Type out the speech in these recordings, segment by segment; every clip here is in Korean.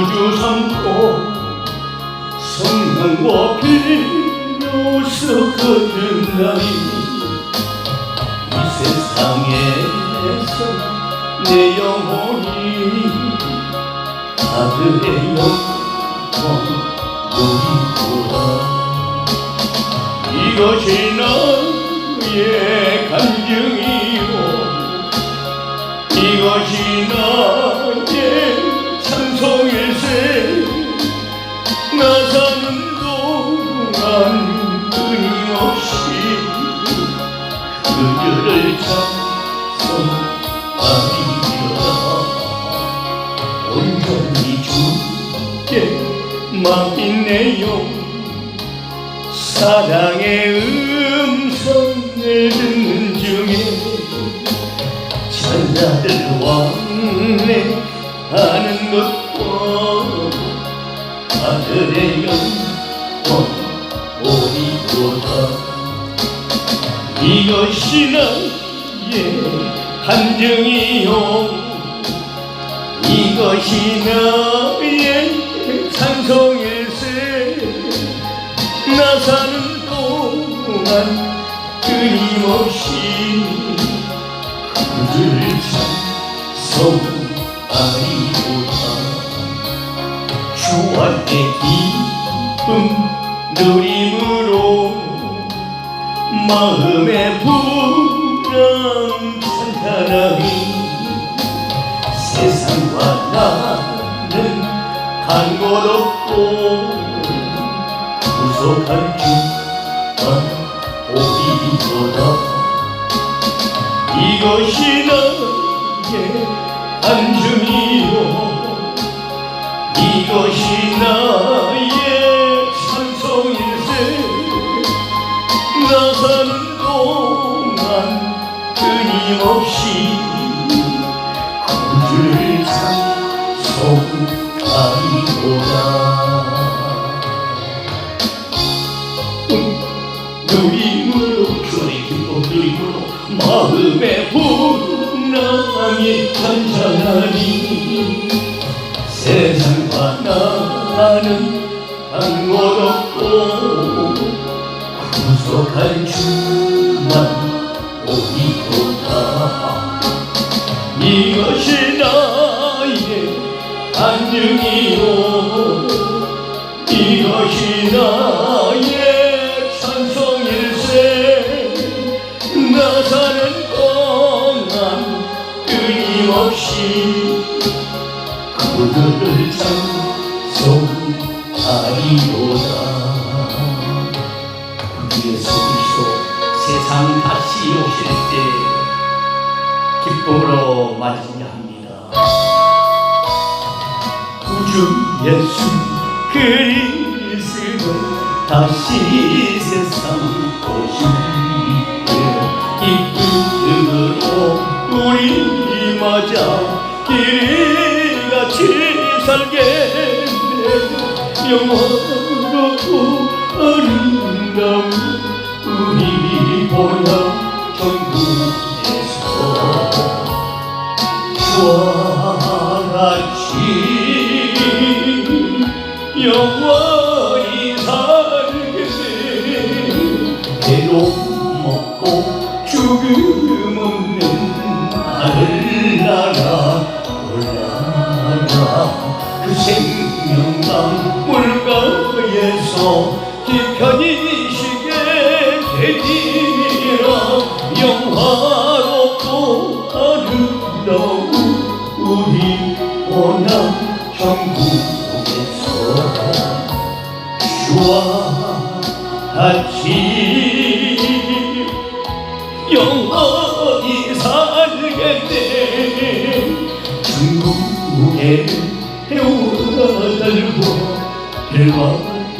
구주 삼고 성령과 비로소 거듭나니 이 세상에서 내 영혼이 아들의 영광 누리도다. 이것이 나의 간증이요 이것이 나의 찬송일세. 나 사는 동안 끊임없이 그들을 찬송하리라. 온전히 주께 맡기네요. 사랑의 음성을 듣는 중에 천사들 왕래하는 것과 아들의 영광 오리도다. 이것이 나의 간증이요 이것이 나의 찬송일세. 나 사는 동안 끊임없이 그들을 찬송하리로다. 주 안에 기쁨 누림으로 마음의 불안 찬탄하니 세상과 나는 간 곳 없고 구속한 주만 오리도다. 이것이 나의 안중이요 이것이 나의 찬송일세. 나 사는 동안 끊임없이 그들을 찬송하리로다. 누림으로 주의 기쁨 누림으로 마음의 분함이 찬찬하니 세상과 나는 한 곳 없고 구속한 주만 오리도다. 이것이 나의 안증이요 이것이 나의 찬송일세. 나 사는 동안 끊임없이 그들을 찬송하리로다. 예수 그리스도 세상 다시 오실 때 기쁨으로 맞이합니다. 구주 예수 그리스도 다시 세상 오실 때 기쁨으로 우리 맞아 길이같이 살겠네. 영원하고 아름다운 우리 보라 천국에서 주와 같이 영원히 살겠네. 배도 먹고 죽음 없는 하늘나라 올라라. 그 생명강 물가에서 기편히 쉬게 되리라. 영화롭고 아름다운 우리 원한 천국에서 주와 같이 영원히 살겠네. 중국에 태워달고 별같은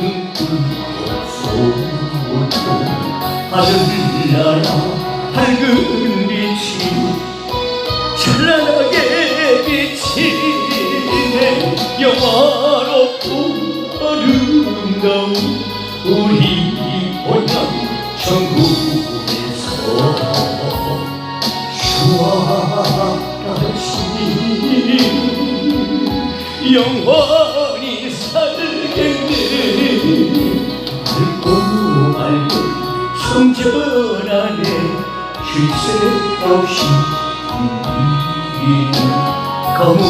꿈속으로 하늘나라 밝은 빛이 찬란하게 비치네. 영화롭고 아름다운 우리 본향 천국에서 주와 같이 영원히 살겠네. 알고 알고 성전 안에 쉴 새 없이 들리는 검은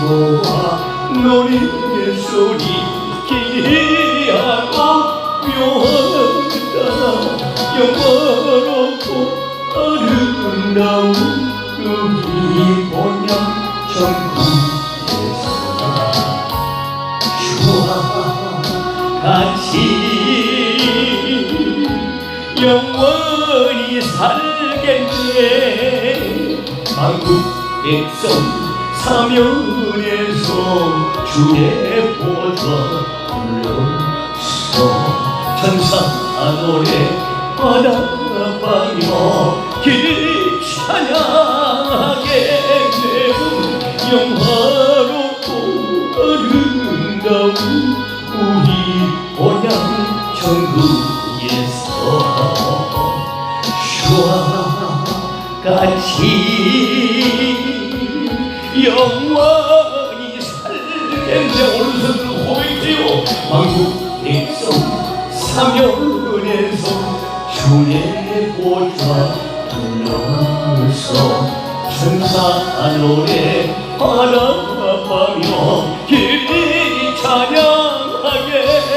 모와 노래의 소리 기이하고 묘하다. 영원하고 아름다운 우리 본향 천국에서 주와 같이 영원히 살겠네. 만국 백성 사면에서 주의 보좌 불러서 천사 노래 바라봐며 길을 찬양하겠네. 영화롭고 아름다운 우리 본향 천국에서 주와 같이 영원히 살겠네. 오른손으로 고백해요. 만국 백성 사면에서 주의 보좌 불러서 천사 노래 바라봐며 길이 찬양하겠네.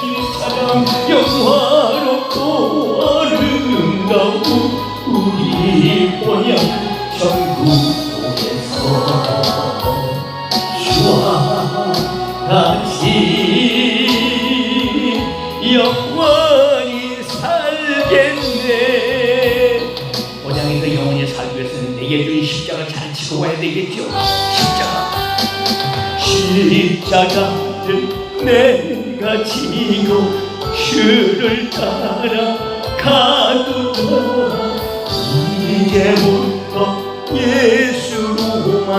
길이 찬양 영화롭고 아름다운 우리 본향 천국에서 주와 같이 영원히 살겠네. 본향에서 영원히 살기 위해서는 내게 준 십자가 잘 지고 가야 되겠죠. 십자가를 내가 지고 주를 따라 가두다. 이제부터 예수로만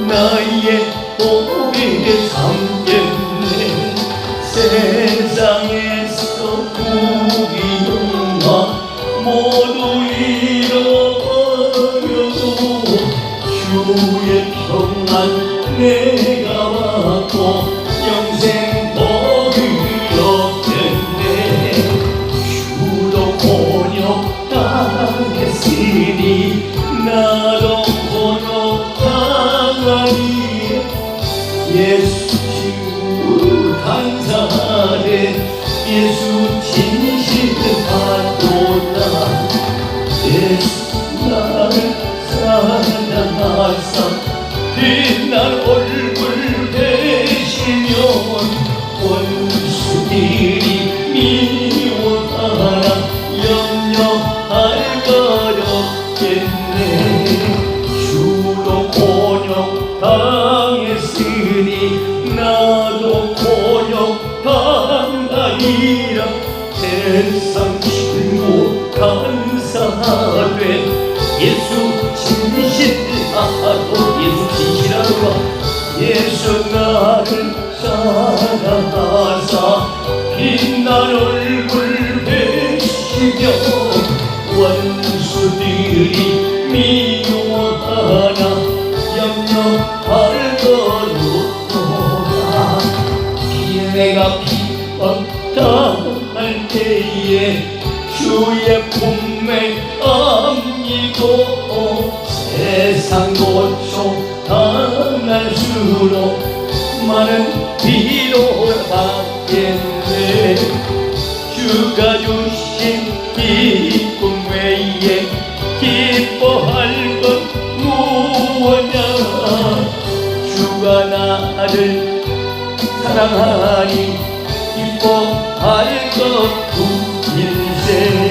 나의 복을 삼겠네. 세상에서 부귀영화 모두 잃어버려도 주의 평안 내가 받고 영생 복을 얻겠네. 주도 번역당했으니 나도 번역당하니 예수 감사하네. 예수 진실하도다. 예수 나를 사랑하사 빛난 얼굴 되시면 원수들이 미워하라 염려할 것 없겠네. 주로 곤욕 당했으니 나도 곤욕 당하리라. 세상 친구 감사하되 예수 진실하도. 예수 진실하도다. 예수 나를 사랑하사 빛난 얼굴 되시며 원수들이 미워하나 염려할 것 없도다. 기회가 피었다 할 때에 주의 품에 안기고 세상 고초 당할수록 많은 위로를 받겠네. 주가 주신 기쁨 외에 기뻐할 것 무엇냐. 주가 나를 사랑하니 기뻐할 것 일생아.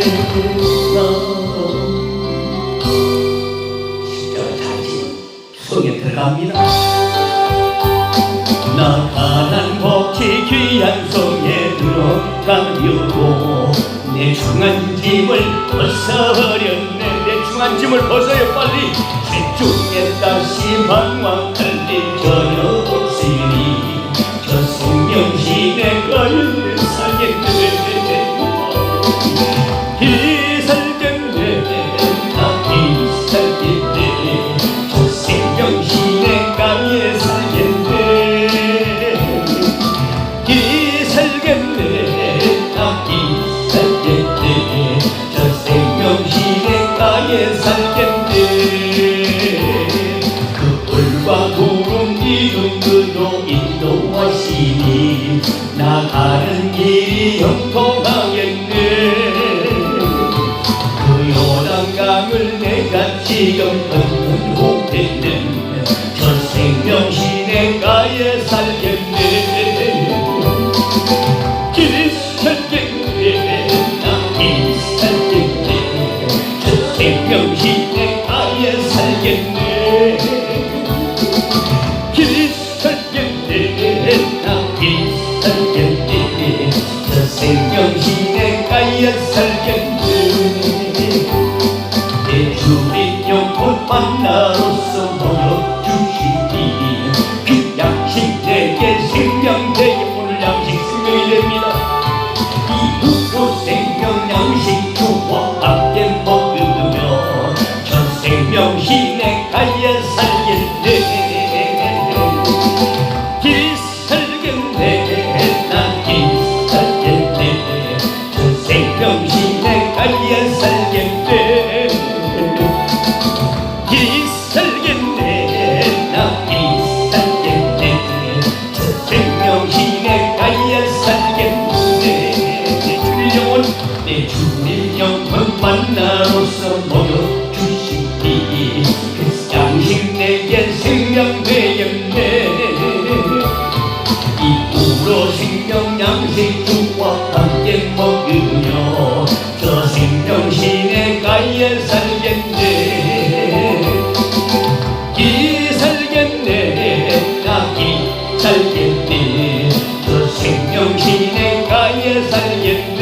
속에 들어갑니다. 나 가난 복지 귀한 성에 들어가려고 내 중한 짐을 벗어버렸네. 내 중한 짐을 벗어요 빨리. 새중에 다시 방황할 때 전혀 없으니 저 생명신의 걸려 살겠네. 이 살겠네. 이 살겠네. 저 생명신의 강에 살겠네. 형통하겠네. 그 요단강을 내가 지금 걷는 곳에는 저 생명시내가에 살겠네. 길이 살겠네. 나 길이 살겠네. 저 생명시내가에 살겠네. 길이 살겠네. 나 길이 살겠네. 저 생명시내가에 살겠네. 내 주님 영혼 만나로서 모여주시니 그 양식 내게 생명 되게. 오늘 양식 생명이 됩니다. 이후로 생명 양식 주와 함께 먹으며 저 생명시내가에 살겠네. 길이 살겠네. 나 길이 살겠네. 저 생명시내가에 살겠네. 길이 살겠네. 나 길이 살겠네. 저 생명시내가에 살겠네. 주님 영혼 내 주님 영혼 만나로서 모여주시니 그 양식 내게 생명 되겠네. 이후로 생명 양식 주와 함께 먹으며 저 생명시내가에 살겠네. 길이 살겠네. 나 길이 살겠네. 저 생명시내가에 살겠네.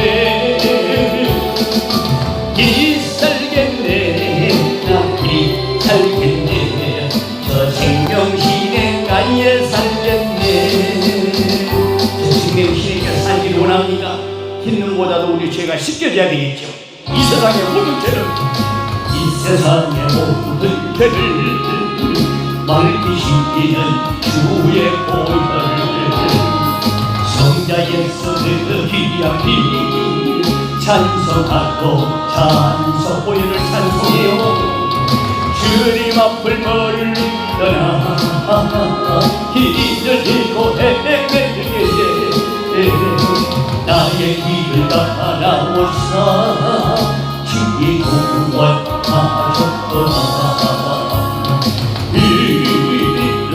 길이 살겠네. 나 길이 살겠네. 저 생명시내가에 살겠네. 저 생명시내가 살기를 원합니다. 힘는보다도 우리 죄가 씻겨져야 되겠죠. 이 세상의 모든 죄를 말리시기는 주의 보혈 성자의 손을 귀하니 찬송하고 보혈을 찬송해요. 주님 앞을 머리를 떠나 길을 잃고 나의 길을 따라오사 주의 구원하셨구나.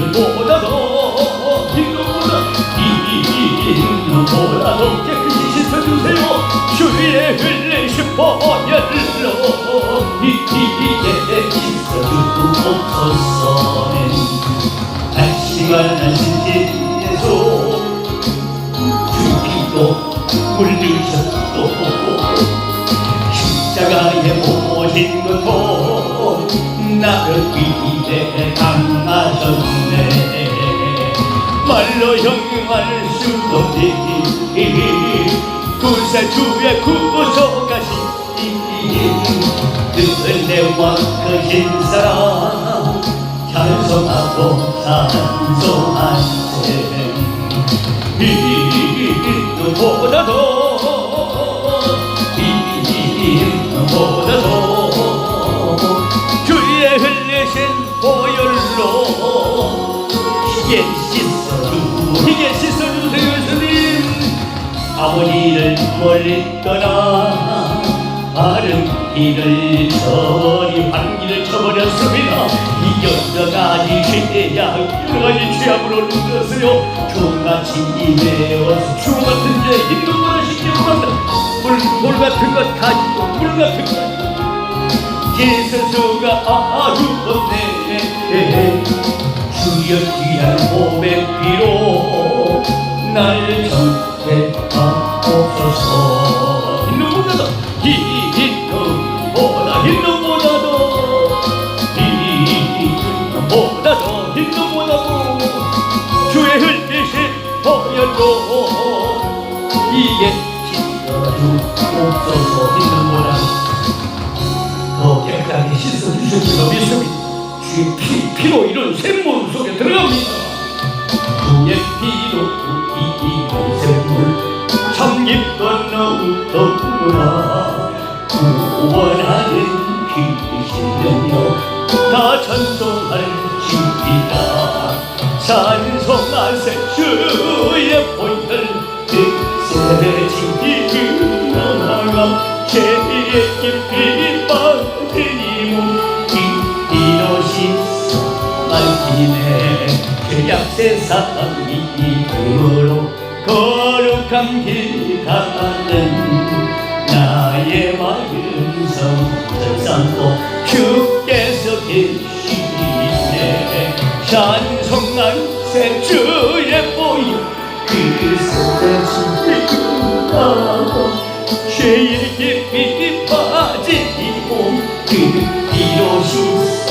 이름보다도 깨끗이 씻어주세요. 주의 흘리신 보혈로 이제 씻어주옵소서. 날씨만한 신진에서 주기도 물드셨고 십자가에 못 모신 것도 나를 위해 당하셨네. 말로 형용할 수 없니 구세주의 구속하신 은혜와 크신 사랑 찬송하고 찬송하세. 이름보다도 주의 흘리신 보혈로 이게 씻어주세요. 주님 아버지를 멀리 떠나 바른 길을 저리 바른 길을 쳐버렸습니다. 이 여러 가지 죄야 여러 가지 죄악으로 눌렀어요. 종같이 입에 와서 주고 같은 죄 힘든 거라 신경 받다 물 같은 것 가지고 물 같은 것 예수가 아주 없네. 주여 귀한 고백비로 날 전택하옵소서. 힘보다도 주의 흘리신 보혈로 이게 씻어주옵소서. 힘보다도 더 깨끗하게 씻어주셨으리라 믿습니다. 주의 피로 이룬 샘물 속에 들어갑니다. 주의 피로 이룬 샘물 참 깊건 너무더구나. 구원하는 귀신은요 다 찬송할지니라. 찬송하세 주의 보혈 뜻세 지금 나가 죄의 깊이 빠진 이몸 이로시 말기네 죄악 세상이 이름으로 거룩한 길 가는 나의 마음 성전 삼고 주께서 계시네 찬송한 주의 보여 그리스도의 지구가 죄의 깊이 빠진 이몸 이로시서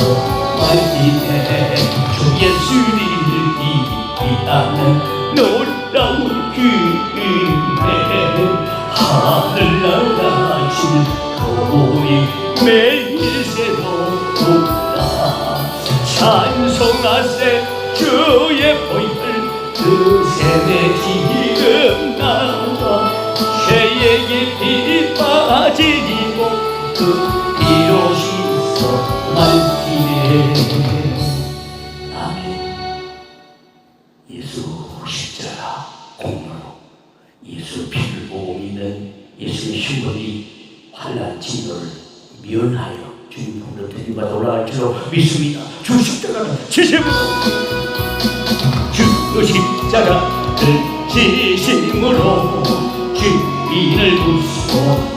말기네 주 예수를 위하는 놀라운 은혜 하늘나라 즐거이 매일 새롭다 찬송하세 주의 보혈 그 세대 지금 나와 죄의 깊이 빠진 이몸 그 이로시서 말기네 예수 십자가 공로로 예수 피를 보고 믿는 예수의 신분이 환난 진노를 면하여 주님 공로 드림과 돌아갈 줄로 믿습니다. 주 십자가는 지심으로 주 십자가를 지심으로 주인을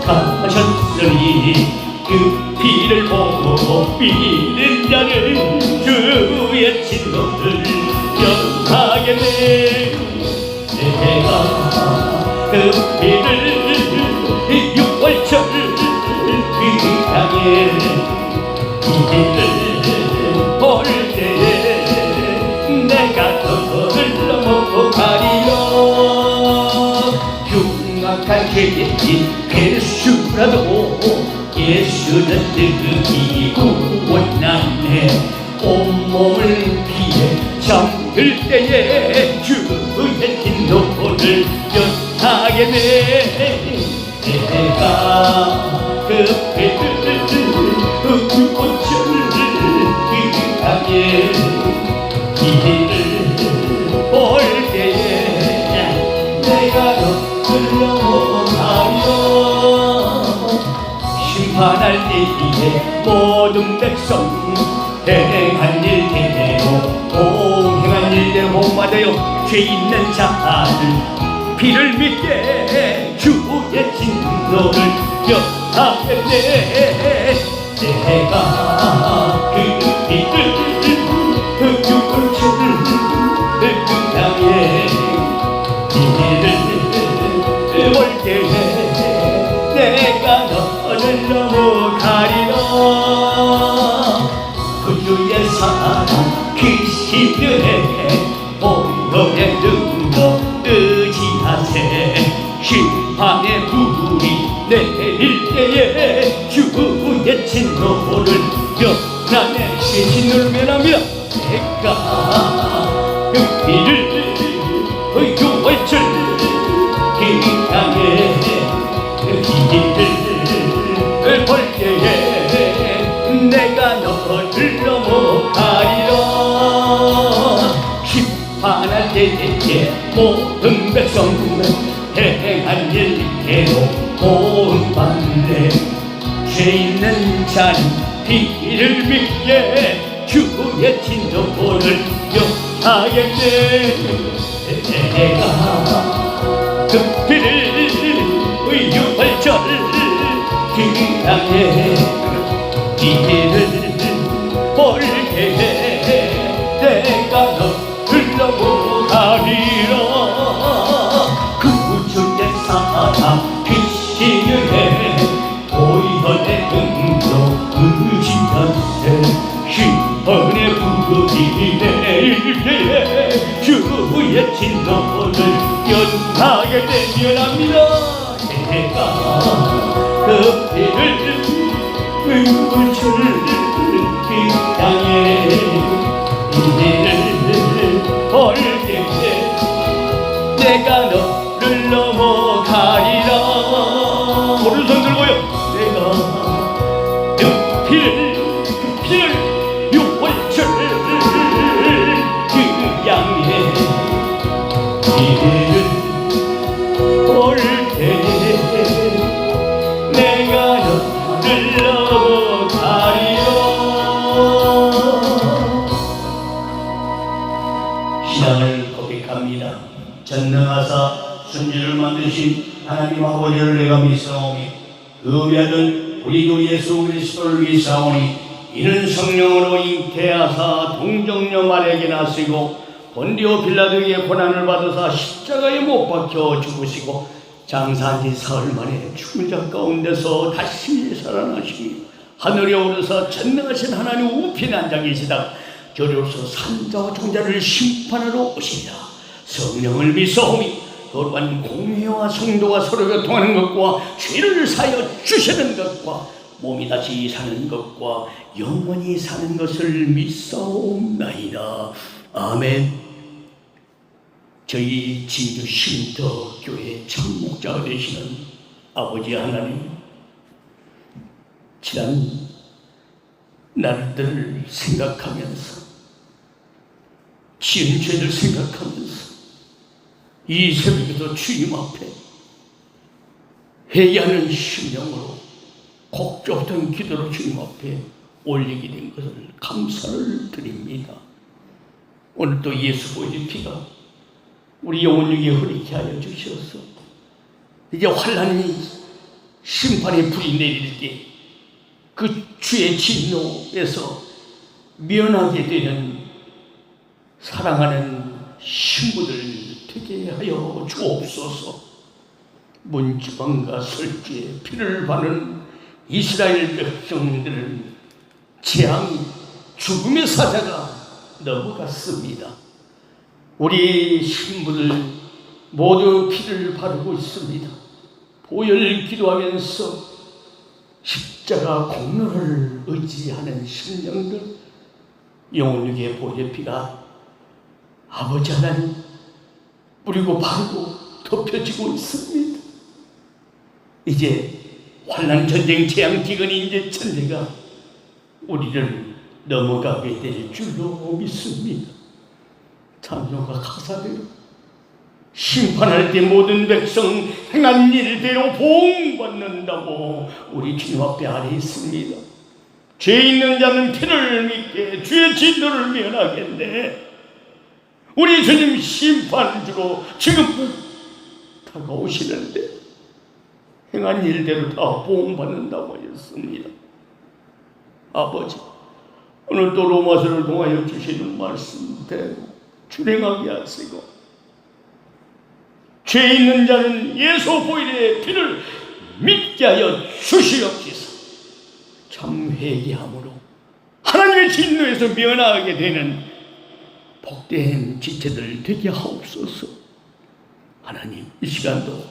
구속하셨으니 그 피를 보고 믿는 자는 주의 진노를 면하겠네 내가 그 피를 육월절 그 땅에 이를 볼 때에 내가 너를 넘어가리라 흉악한 죄의 괴수라도 예수는 능히 구원하네 온몸을 피해 잠들 때에 주의 진노를 면하겠네 내가 그 배를 구원절 그 땅에 이를 볼 때에 내가 너를 넘어가리라 심판할 때에 모든 백성 행한 일대로 공행한 일대로 복받아요 죄 있는 자들 피를 믿게 주의 진노를 면하겠네 내가 그 피를 육골절 그 땅에 이를 볼 때에 내가 너를 넘어가리라 구주의 사랑 그시들의 보혈의 능력 의지하세 심판의 불이 내릴 때에 주의 진노를 면하네 진노를 면합니다 내가 그 피를 육월절 그 땅에 이를 볼 때에 내가 너를 넘어가리라 심판할 때에 모든 백성 행한 일대로 본받네 죄 있는 자는 피를 믿게 주의 진노를 면하겠네 내가 그 피를 육월절 그 땅에 이를 볼 때에 내가 너를 넘어가리라 구주의 사랑 피시에 보혈의 능력 의지하세 심판의 불이 내릴 때에 주의 진노를 면하게 되면합니다 내가 그 피를 육골절 그 땅에 이를 볼 때에 내가 너를 넘어가리라 오른손 들고요 내가 그 피를 육골절 그 양에 이를 볼 인도하사 천지를 만드신 하나님 아버지를 내가 믿사오니 그 외아들 우리 주 예수 그리스도를 믿사오니 이는 성령으로 잉태하사 동정녀 마리아에게 나시고 본디오 빌라도에게 고난을 받으사 십자가에 못 박혀 죽으시고 장사한 지 사흘 만에 죽은 자 가운데서 다시 살아나시니 하늘에 오르사 전능하신 하나님 우편에 앉아 계시다 저리로서 산자와 종자를 심판하러 오시리라. 성령을 믿사오니 거룩한 공회와 성도가 서로 교통하는 것과 죄를 사하여 주시는 것과 몸이 다시 사는 것과 영원히 사는 것을 믿사옵나이다. 아멘. 저희 진주 쉼터 교회 참목자가 되시는 아버지 하나님, 지난 날들을 생각하면서 지은 죄를 생각하면서 이 새벽에도 주님 앞에 회개하는 심령으로 곡조던 기도로 주님 앞에 올리게 된 것을 감사를 드립니다. 오늘 또 예수 보혈의 피가 우리 영혼 중에 흐르게 하여 주시옵소서. 이제 환난이 심판의 불이 내릴 때 그 주의 진노에서 면하게 되는 사랑하는 신부들 되게 하여 주옵소서. 문지방과 설주에 피를 바는 이스라엘 백성들은 재앙, 죽음의 사자가 넘어갔습니다. 우리 신부들 모두 피를 바르고 있습니다. 보혈 기도하면서 십자가 공로를 의지하는 신령들 영혼육의 보혈 피가 아버지 하나님 뿌리고 바르고 덮여지고 있습니다. 이제 환난 전쟁 재앙 기근이 이제 천대가 우리를 넘어가게 될 줄로 믿습니다. 찬송가 가사대로 심판할 때 모든 백성 행한 일대로 보응받는다고 우리 주님 앞에 아래 있습니다. 죄 있는 자는 피를 믿게 주의 진노를 면하겠네. 우리 주님 심판주로 지금 다가오시는데 행한 일대로 다 보응받는다고 하였습니다. 아버지, 오늘 또 로마서를 통하여 주시는 말씀대로 준행하게 하시고 죄 있는 자는 예수 보혈의 피를 믿게 하여 주시옵소서. 참 회개함으로 하나님의 진노에서 면하게 되는 복된 지체들 되게 하옵소서. 하나님, 이 시간도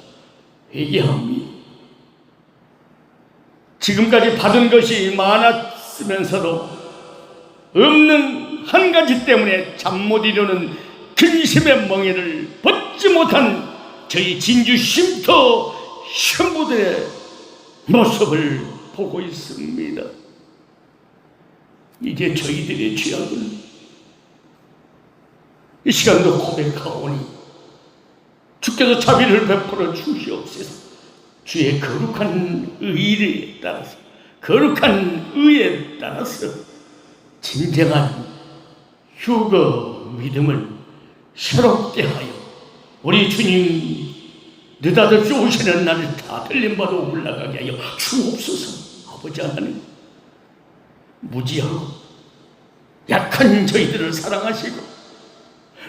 회개합니다. 지금까지 받은 것이 많았으면서도 없는 한 가지 때문에 잠 못 이루는 근심의 멍에를 벗지 못한 저희 진주 쉼터 신부들의 모습을 보고 있습니다. 이제 저희들의 죄악을 이 시간도 고백하오니 주께서 자비를 베풀어 주시옵소서. 주의 거룩한 의에 따라서, 거룩한 의에 따라서 진정한 휴거 믿음을 새롭게 하여 우리 주님 느닷없이 오시는 날을 다 들림바로 올라가게 하여 주옵소서. 아버지 하나님, 무지하고 약한 저희들을 사랑하시고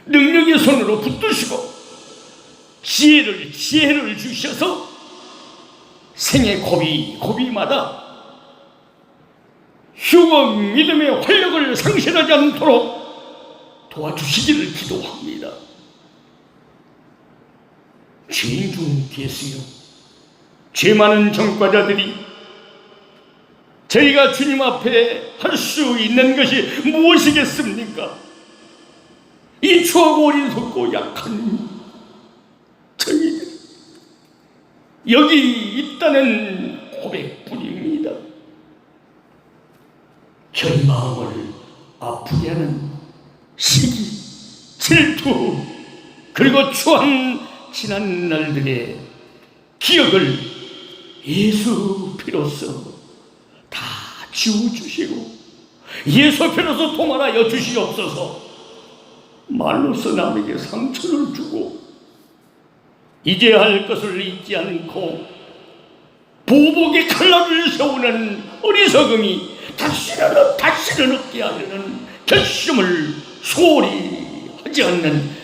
능력의 손으로 붙드시고 지혜를 주셔서 생의 고비마다 휴거 믿음의 활력을 상실하지 않도록 도와주시기를 기도합니다. 죄인 중 계시요 죄 많은 전과자들이 저희가 주님 앞에 할 수 있는 것이 무엇이겠습니까? 이 추하고 어리석고 약한 저희들 여기 있다는 고백뿐입니다. 저희 마음을 아프게 하는 시기, 질투, 그리고 추한 지난 날들의 기억을 예수 피로써 다 지워주시고 예수 피로써 통할하여 주시옵소서. 말로서 남에게 상처를 주고 잊어야 할 것을 잊지 않고 보복의 칼날을 세우는 어리석음이 다시는 없게 하려는 결심을 소홀히 하지 않는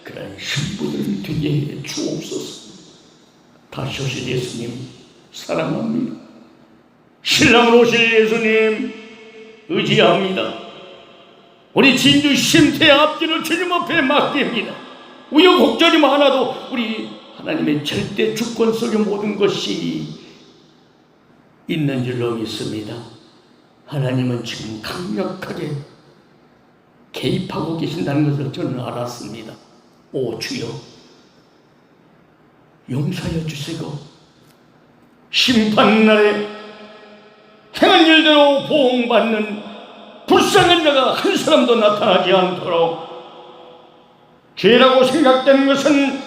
그런 신부들 되게 해 주옵소서. 다시 오실 예수님 사랑합니다. 신랑으로 오실 예수님 의지합니다. 우리 진주 심태 앞뒤를 주님 앞에 맡깁니다. 우여곡절이 많아도 우리 하나님의 절대 주권 속에 모든 것이 있는 줄로 믿습니다. 하나님은 지금 강력하게 개입하고 계신다는 것을 저는 알았습니다. 오 주여, 용서하여 주시고 심판날에 행한 일대로 보응받는 불쌍한 자가 한 사람도 나타나지 않도록 죄라고 생각되는 것은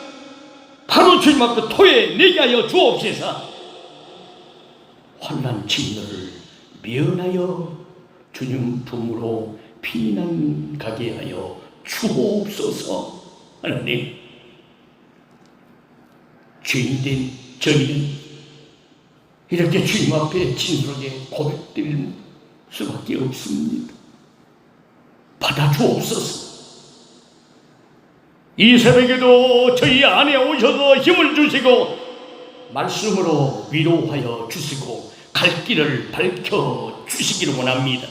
바로 주님 앞에 토해내게 하여 주옵소서. 환난 진노를 면하여 주님 품으로 피난 가게 하여 주옵소서. 하나님, 죄인된 저희는 이렇게 주님 앞에 진솔하게 고백드릴 수밖에 없습니다. 받아주옵소서. 이 새벽에도 저희 안에 오셔서 힘을 주시고 말씀으로 위로하여 주시고 갈 길을 밝혀 주시기를 원합니다.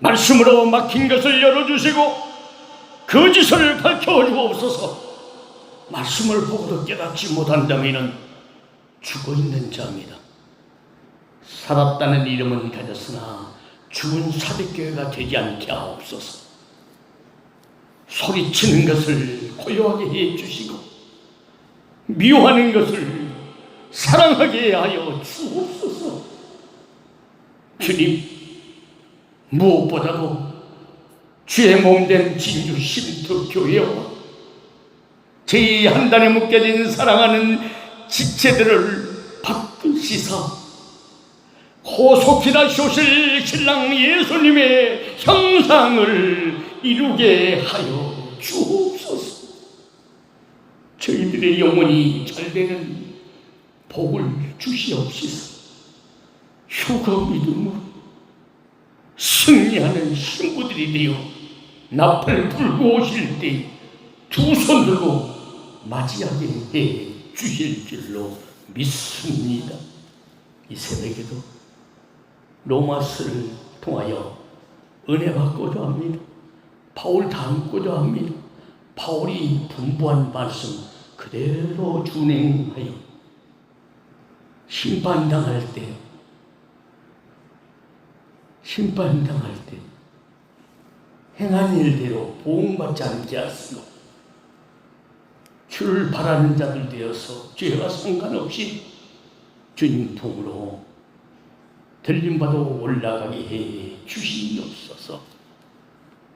말씀으로 막힌 것을 열어주시고 거짓을 밝혀 주옵소서. 말씀을 보고도 깨닫지 못한다면 죽어있는 자입니다. 살았다는 이름은 가졌으나 죽은 사백교회가 되지 않게 하옵소서. 소리치는 것을 고요하게 해주시고 미워하는 것을 사랑하게 하여 주옵소서. 주님, 무엇보다도 주의 몸된 진주 신도교회와 저희 한 단에 묶여진 사랑하는 지체들을 바꾸시사 호속히 다시 오실 신랑 예수님의 형상을 이루게 하여 주옵소서. 저희들의 영혼이 잘되는 복을 주시옵소서. 휴거 믿음으로 승리하는 신부들이 되어 나팔 불고 오실 때 두 손 들고 맞이하게 해 주실 줄로 믿습니다. 이 새벽에도 로마서를 통하여 은혜 받고자 합니다. 바울 닮고자 합니다. 바울이 분부한 말씀 그대로 준행하여 심판당할 때 행한 일대로 보응받지 않게 하시고 주를 바라는 자들 되어서 죄와 상관없이 주님 품으로 들림받아 올라가게 해 주시옵소서.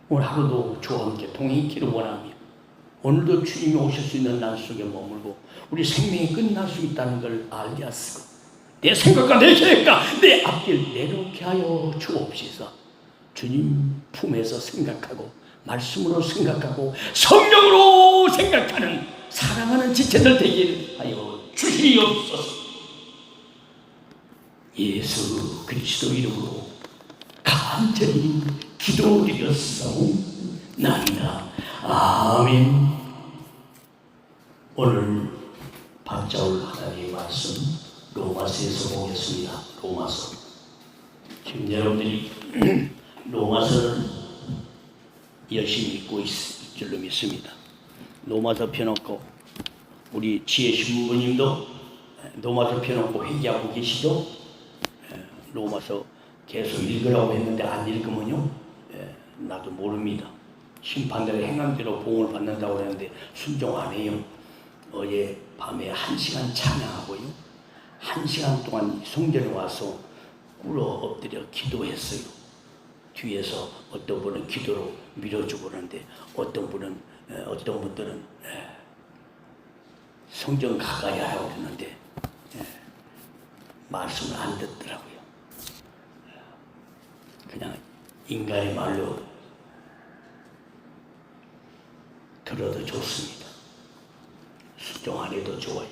오늘 하루도 주와 함께 동행하기를 원하며 오늘도 주님이 오실 수 있는 날 속에 머물고 우리 생명이 끝날 수 있다는 걸 알게 하시고 내 생각과 내 계획과 내 앞길 내놓게 하여 주옵소서. 주님 품에서 생각하고 말씀으로 생각하고 성령으로 생각하는 사랑하는 지체들 되길 하여 주시옵소서. 예수 그리스도 이름으로 간절히 기도드렸사옵나이다. 아멘. 오늘 받자올 하나님의 말씀 로마서에서 보겠습니다. 로마서. 지금 여러분들이 로마서를 열심히 읽고 있을 줄로 믿습니다. 로마서 펴놓고 우리 지혜 신부님도 로마서 펴놓고 회개하고 계시죠? 로마서 계속 읽으라고 했는데 안 읽으면요, 나도 모릅니다. 심판대로 행한 대로 보응을 받는다고 했는데 순종 안 해요. 어제 밤에 1시간 찬양하고요, 1시간 동안 성전에 와서 꿇어 엎드려 기도했어요. 뒤에서 어떤 분은 기도로 밀어주고 그러는데 어떤 분들은 성전 가까이 하라고 그러는데 말씀을 안 듣더라고요. 그냥 인간의 말로 들어도 좋습니다. 수정 안 해도 좋아요.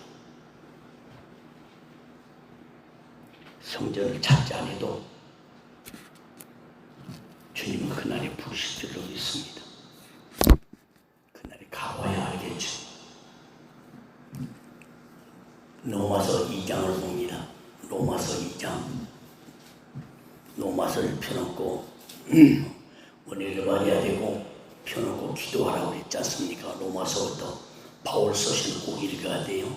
성전을 찾지 않아도 주님은 그날에 부르실 줄로 믿습니다. 그날에 가봐야 알겠죠. 로마서 2장을 봅니다. 로마서 2장. 로마서를 펴놓고 은혜를 받아야 되고 펴놓고 기도하라고 했지 않습니까? 로마서부터 바울 서신을 꼭 읽어야 돼요.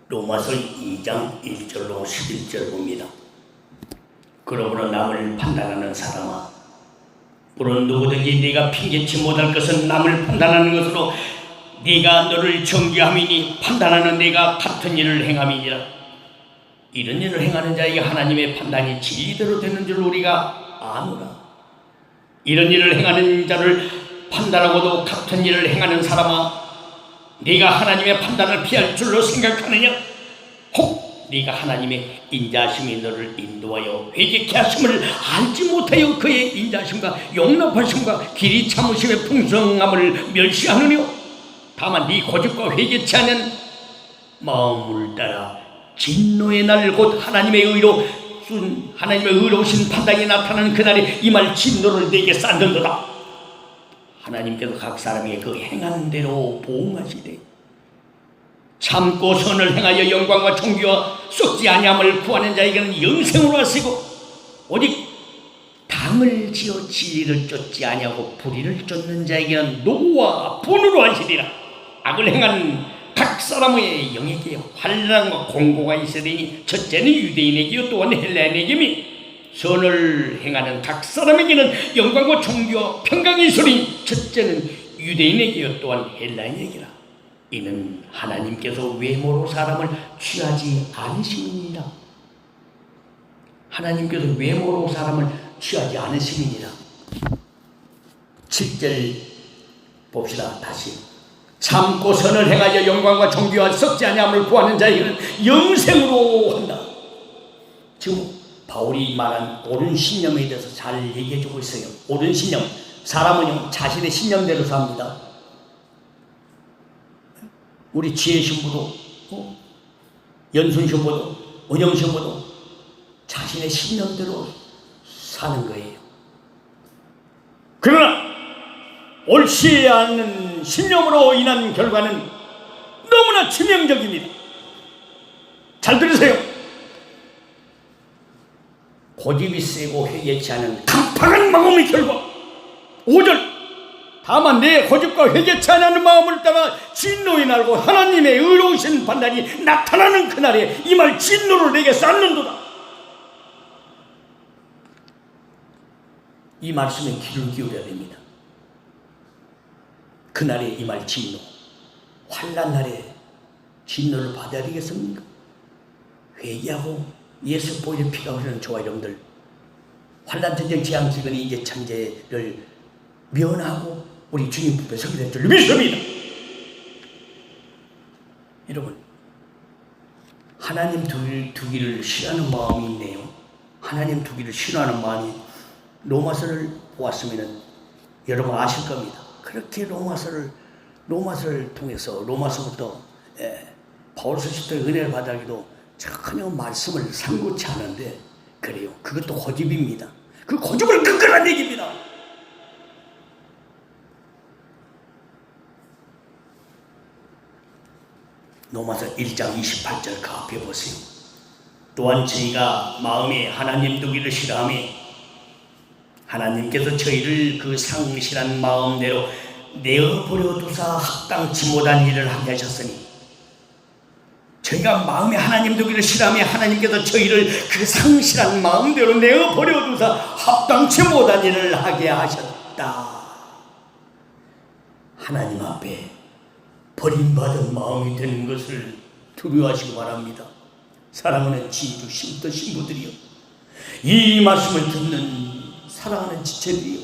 로마서 2장 1절로 11절 봅니다. 그러므로 남을 판단하는 사람아, 물론 누구든지 네가 핑계치 못할 것은 남을 판단하는 것으로 네가 너를 정죄함이니 판단하는 네가 같은 일을 행함이니라. 이런 일을 행하는 자에게 하나님의 판단이 진리대로 되는 줄 우리가 아노라. 이런 일을 행하는 자를 판단하고도 같은 일을 행하는 사람아, 네가 하나님의 판단을 피할 줄로 생각하느냐? 혹 네가 하나님의 인자하심이 너를 인도하여 회개케 하심을 알지 못하여 그의 인자하심과 용납하심과 길이 참으심의 풍성함을 멸시하느냐? 다만 네 고집과 회개치 않은 마음을 따라 진노의 날 곧 하나님의 의로우신 판단이 나타나는 그날에 임할 진노를 네게 싼던도다. 하나님께서 각 사람에게 그 행하는 대로 보응하시되 참고 선을 행하여 영광과 존귀와 썩지 아니함을 구하는 자에게는 영생으로 하시고, 오직 당을 지어 진리를 쫓지 아니하고 불의를 쫓는 자에게는 노와 분으로 하시리라. 악을 행하는 각 사람의 영에게 환난과 공고가 있으리니 첫째는 유대인에게요 또한 헬라인에게며 선을 행하는 각 사람에게는 영광과 존귀와 평강이 있으리니 첫째는 유대인에게요 또한 헬라인에게라. 이는 하나님께서 외모로 사람을 취하지 않으심이니라. 하나님께서 외모로 사람을 취하지 않으심이니라. 7절 봅시다. 다시. 참고 선을 행하여 영광과 존귀와 썩지 아니함을 구하는 자에게는 영생으로 한다. 지금 바울이 말한 옳은 신념에 대해서 잘 얘기해주고 있어요. 옳은 신념, 사람은요 자신의 신념대로 삽니다. 우리 지혜 신부도 연순 신부도 은영 신부도 자신의 신념대로 사는 거예요. 그러나 옳지 않은 신념으로 인한 결과는 너무나 치명적입니다. 잘 들으세요. 고집이 세고 회개치 않은 강팍한 마음의 결과. 5절. 다만 내 고집과 회개치 않은 마음을 따라 진노의 날고 하나님의 의로우신 판단이 나타나는 그날에 임할 진노를 내게 쌓는도다. 이 말씀에 귀를 기울여야 됩니다. 그날에 임할 진노, 환난 날에 진노를 받아야 되겠습니까? 회개하고 예수 보혈의 피가 흐르는 저와 여러분들, 환난 전쟁 재앙 기근의 이제 천재를 면하고 우리 주님 품에 서게 될 줄 믿습니다. 여러분, 하나님 두기를 싫어하는 마음이 있네요. 하나님 두기를 싫어하는 마음이, 로마서를 보았으면 여러분 아실 겁니다. 그렇게 로마서를 통해서 로마서부터 바울서부터 은혜를 받아기도 전혀 말씀을 상고치 않은데, 그래요. 그것도 고집입니다. 그 고집을 끈끈한 얘기입니다. 로마서 1장 28절 그 앞에 보세요. 또한 저희가 마음에 하나님 두기를 싫어하며 하나님께서 저희를 그 상실한 마음대로 내어버려 두사 합당치 못한 일을 하게 하셨으니, 저희가 마음에 하나님 두기를 싫어하며 하나님께서 저희를 그 상실한 마음대로 내어버려 두사 합당치 못한 일을 하게 하셨다. 하나님 앞에 버림받은 마음이 되는 것을 두려워하시기 바랍니다. 사랑하는 진주 신부들 신부들이요, 이 말씀을 듣는 사랑하는 지체들이요,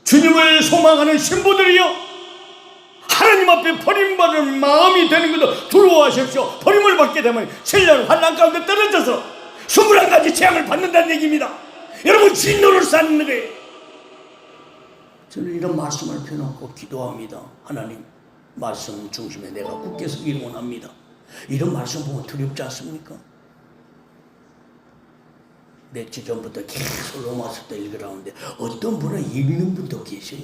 주님을 소망하는 신부들이요, 하나님 앞에 버림받은 마음이 되는 것도 두려워하십시오. 버림을 받게 되면 신령 환난 가운데 떨어져서 21가지 재앙을 받는다는 얘기입니다. 여러분, 진노를 쌓는 거예요. 저는 이런 말씀을 펴놓고 기도합니다. 하나님, 말씀 중심에 내가 굳게 서기를 원합니다. 이런 말씀 보면 두렵지 않습니까? 며칠 전부터 계속 로마서부터 읽으라는데 어떤 분은 읽는 분도 계셔요.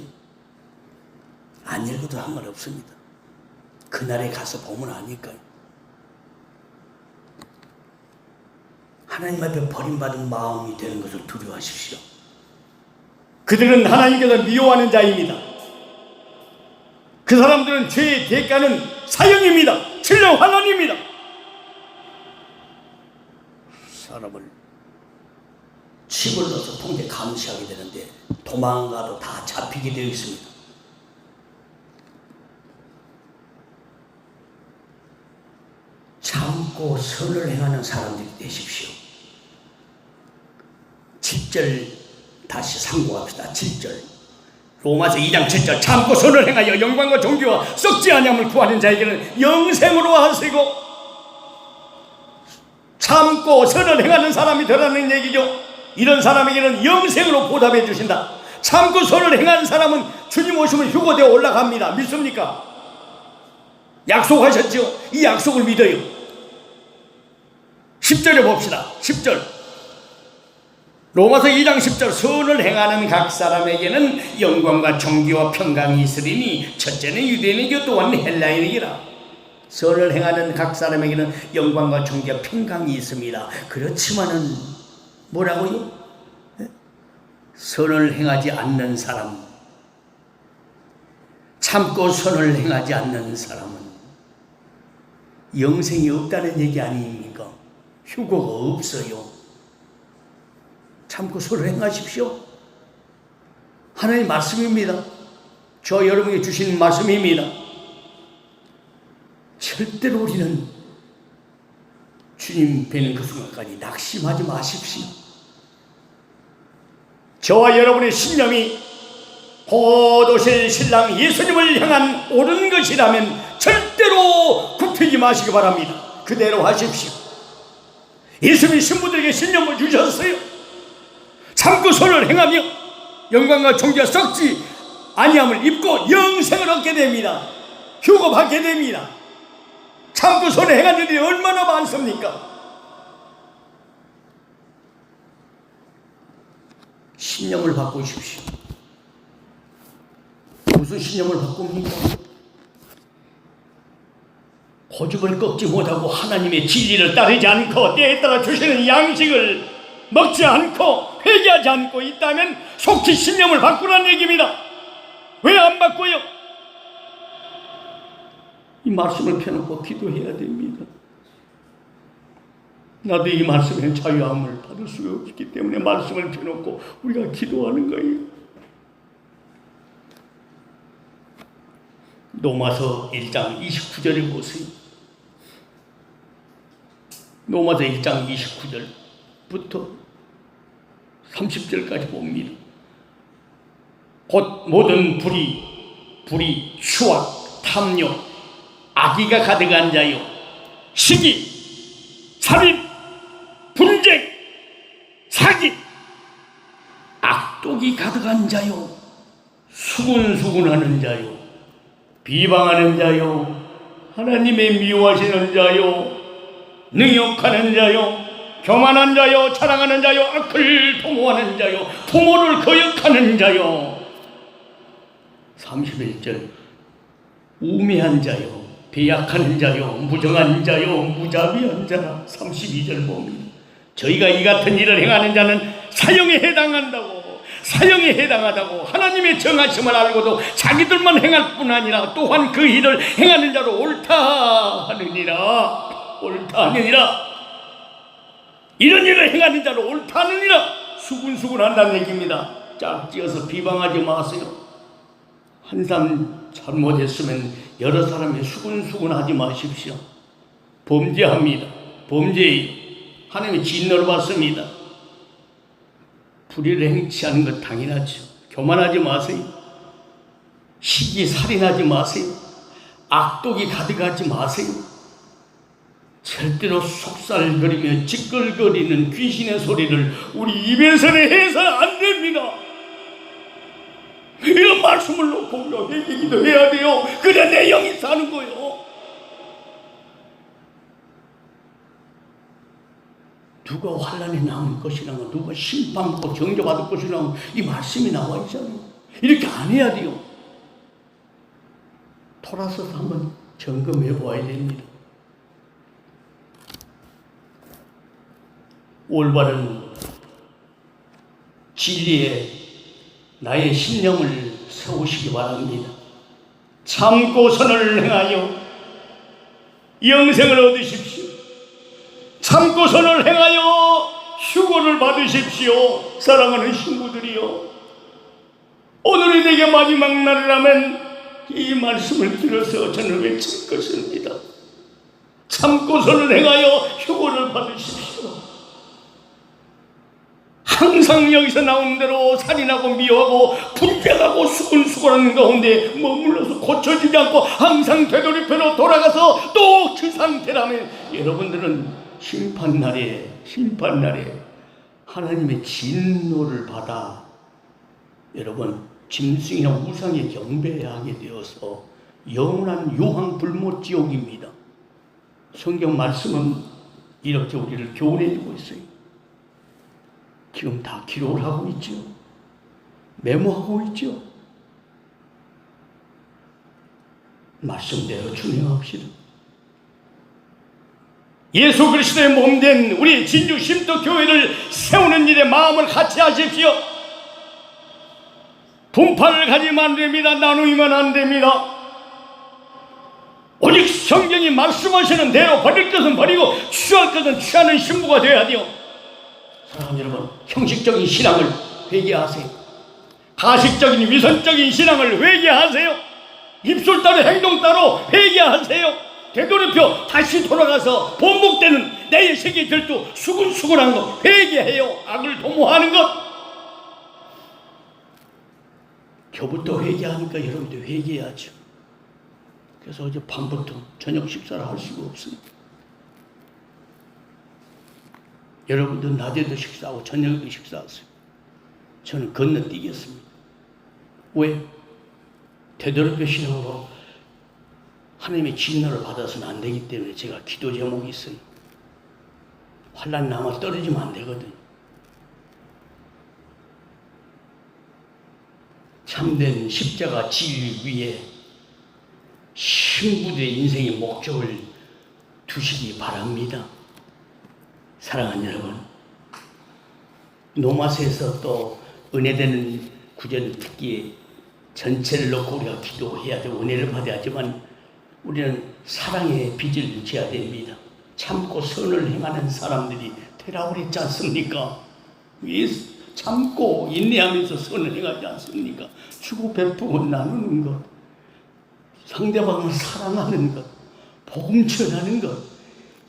안 읽어도 상관없습니다. 그날에 가서 보면 아니까요. 하나님 앞에 버림받은 마음이 되는 것을 두려워하십시오. 그들은 하나님께서 미워하는 자입니다. 그 사람들은 죄의 대가는 사형입니다. 진령 환난입니다. 사람을 칩을 넣어서 통제 감시하게 되는데 도망가도 다 잡히게 되어 있습니다. 참고 선을 행하는 사람들이 되십시오. 7절 다시 상고합시다. 7절 로마서 2장 7절 참고 선을 행하여 영광과 존귀와 썩지 아니함을 구하는 자에게는 영생으로 하시고, 참고 선을 행하는 사람이 되라는 얘기죠. 이런 사람에게는 영생으로 보답해 주신다. 참고 선을 행하는 사람은 주님 오시면 휴거되어 올라갑니다. 믿습니까? 약속하셨죠? 이 약속을 믿어요. 10절에 봅시다. 10절 로마서 2장 10절 선을 행하는 각 사람에게는 영광과 존귀와 평강이 있으리니 첫째는 유대인이고 또한 헬라인이라. 선을 행하는 각 사람에게는 영광과 존귀와 평강이 있습니다. 그렇지만은 뭐라고요? 선을 행하지 않는 사람, 참고 선을 행하지 않는 사람은 영생이 없다는 얘기 아닙니까? 휴거가 없어요. 참고 선을 행하십시오. 하나님 말씀입니다. 저 여러분에게 주신 말씀입니다. 절대로 우리는 주님 뵈는 그 순간까지 낙심하지 마십시오. 저와 여러분의 신념이 곧 오실 신랑 예수님을 향한 옳은 것이라면 절대로 굽히지 마시기 바랍니다. 그대로 하십시오. 예수님이 신부들에게 신념을 주셨어요. 참고 선을 행하며 영광과 존귀와 썩지 아니함을 입고 영생을 얻게 됩니다. 휴거 받게 됩니다. 참고 선을 행하는 일이 얼마나 많습니까? 신념을 바꾸십시오. 무슨 신념을 바꿉니까? 고집을 꺾지 못하고 하나님의 진리를 따르지 않고 때에 따라 주시는 양식을 먹지 않고 회개하지 않고 있다면 속히 신념을 바꾸라는 얘기입니다. 왜 안 바꿔요? 이 말씀을 펴놓고 기도해야 됩니다. 나도 이 말씀에 자유함을 받을 수가 없기 때문에 말씀을 펴놓고 우리가 기도하는 거예요. 로마서 1장 29절에 보세요. 로마서 1장 29절부터 30절까지 봅니다. 곧 모든 불의, 추악, 탐욕, 악의가 가득한 자요, 시기, 살인, 분쟁, 사기, 악독이 가득한 자요, 수군수군하는 자요, 비방하는 자요, 하나님의 미워하시는 자요, 능욕하는 자요, 교만한 자요, 자랑하는 자요, 악을 도모하는 자요, 부모를 거역하는 자요. 31절 우매한 자요, 배약하는 자요, 무정한 자요, 무자비한 자라. 32절 봅니다. 저희가 이 같은 일을 행하는 자는 사형에 해당하다고 하나님의 정하심을 알고도 자기들만 행할 뿐 아니라 또한 그 일을 행하는 자로 옳다 하느니라. 이런 일을 행하는 자로 옳다 하느니라. 수군수군한다는 얘기입니다. 짝지어서 비방하지 마세요. 한 사람 잘못했으면 여러 사람이 수군수군하지 마십시오. 범죄합니다. 범죄예요. 하나님의 진노를 받습니다. 불의를 행치하는 것 당연하죠. 교만하지 마세요. 시기 살인하지 마세요. 악독이 가득하지 마세요. 절대로 속살거리며 찌끌거리는 귀신의 소리를 우리 입에서는 해서는 안 됩니다. 이런 말씀을 놓고 우리가 회개기도 해야 돼요. 그래 내 영이 사는 거예요. 누가 환란에 남을 것이라고, 누가 심판받고 정죄받을 것이라고 이 말씀이 나와 있잖아요. 이렇게 안 해야 돼요. 돌아서서 한번 점검해 보아야 됩니다. 올바른 진리에 나의 신념을 세우시기 바랍니다. 참고 선을 행하여 영생을 얻으십시오. 참고 선을 행하여 휴고를 받으십시오. 사랑하는 신부들이여, 오늘이 내게 마지막 날이라면 이 말씀을 들어서 저는 외칠 것입니다. 참고 선을 행하여 휴고를 받으십시오. 항상 여기서 나오는 대로 살인하고 미워하고 분쟁하고 수군수군하는 가운데 머물러서 고쳐지지 않고 항상 되돌이표로 돌아가서 또 그 상태라면 여러분들은 심판날에 하나님의 진노를 받아 여러분 짐승이나 우상에 경배하게 되어서 영원한 유황불못 지옥입니다. 성경 말씀은 이렇게 우리를 교훈해 주고 있어요. 지금 다 기록을 하고 있죠. 메모하고 있죠. 말씀대로 준행합시다. 예수 그리스도의 몸된 우리 진주 심도교회를 세우는 일에 마음을 같이 하십시오. 분파를 가지면 안 됩니다. 나누면 안 됩니다. 오직 성경이 말씀하시는 대로 버릴 것은 버리고 취할 것은 취하는 신부가 되어야 돼요. 사랑하는 여러분, 형식적인 신앙을 회개하세요. 가식적인 위선적인 신앙을 회개하세요. 입술 따로 행동 따로 회개하세요. 되돌이표 다시 돌아가서 본복되는 내의 세계 결투 수군수군한 것 회개해요. 악을 도모하는 것. 겨부터 회개하니까 여러분들 회개해야죠. 그래서 어제 밤부터 저녁 식사를 할 수가 없습니다. 여러분들 낮에도 식사하고 저녁에도 식사하세요. 저는 건너뛰겠습니다. 왜? 되돌이표 신앙으로 하나님의 진노를 받아서는 안 되기 때문에 제가 기도 제목이 있어요. 환난 남아 떨어지면 안 되거든요. 참된 십자가 진리 위에 신부들의 인생의 목적을 두시기 바랍니다. 사랑하는 여러분, 노마스에서 또 은혜되는 구전 특기 전체를 놓고 우리가 기도해야 되고 은혜를 받아야 하지만 우리는 사랑의 빚을 져야 됩니다. 참고 선을 행하는 사람들이 되라고 그랬지 않습니까? 왜 참고 인내하면서 선을 행하지 않습니까? 주고 베푸고 나누는 것, 상대방을 사랑하는 것, 복음 전하는 것,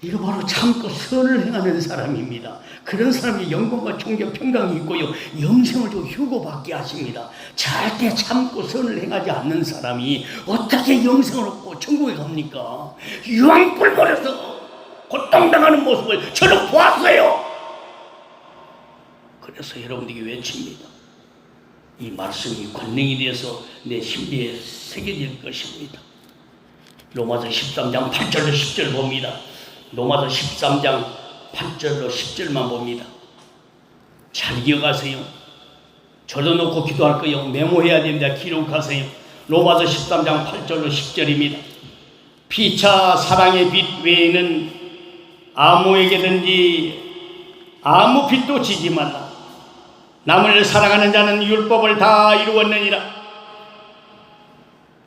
이거 바로 참고 선을 행하는 사람입니다. 그런 사람이 영광과 존경, 평강이 있고요, 영생을 주고 휴고받게 하십니다. 절대 참고 선을 행하지 않는 사람이 어떻게 영생을 얻고 천국에 갑니까? 유황불몰에서 고통당하는 모습을 저는 보았어요. 그래서 여러분들에게 외칩니다. 이 말씀이 권능이 되어서 내 심리에 새겨질 것입니다. 로마서 13장 8절로 10절 봅니다. 로마서 13장 8절로 10절만 봅니다. 잘 기억하세요. 적어놓고 기도할 거예요. 메모해야 됩니다. 기록하세요. 로마서 13장 8절로 10절입니다. 피차 사랑의 빛 외에는 아무에게든지 아무 빛도 지지 말라. 남을 사랑하는 자는 율법을 다 이루었느니라.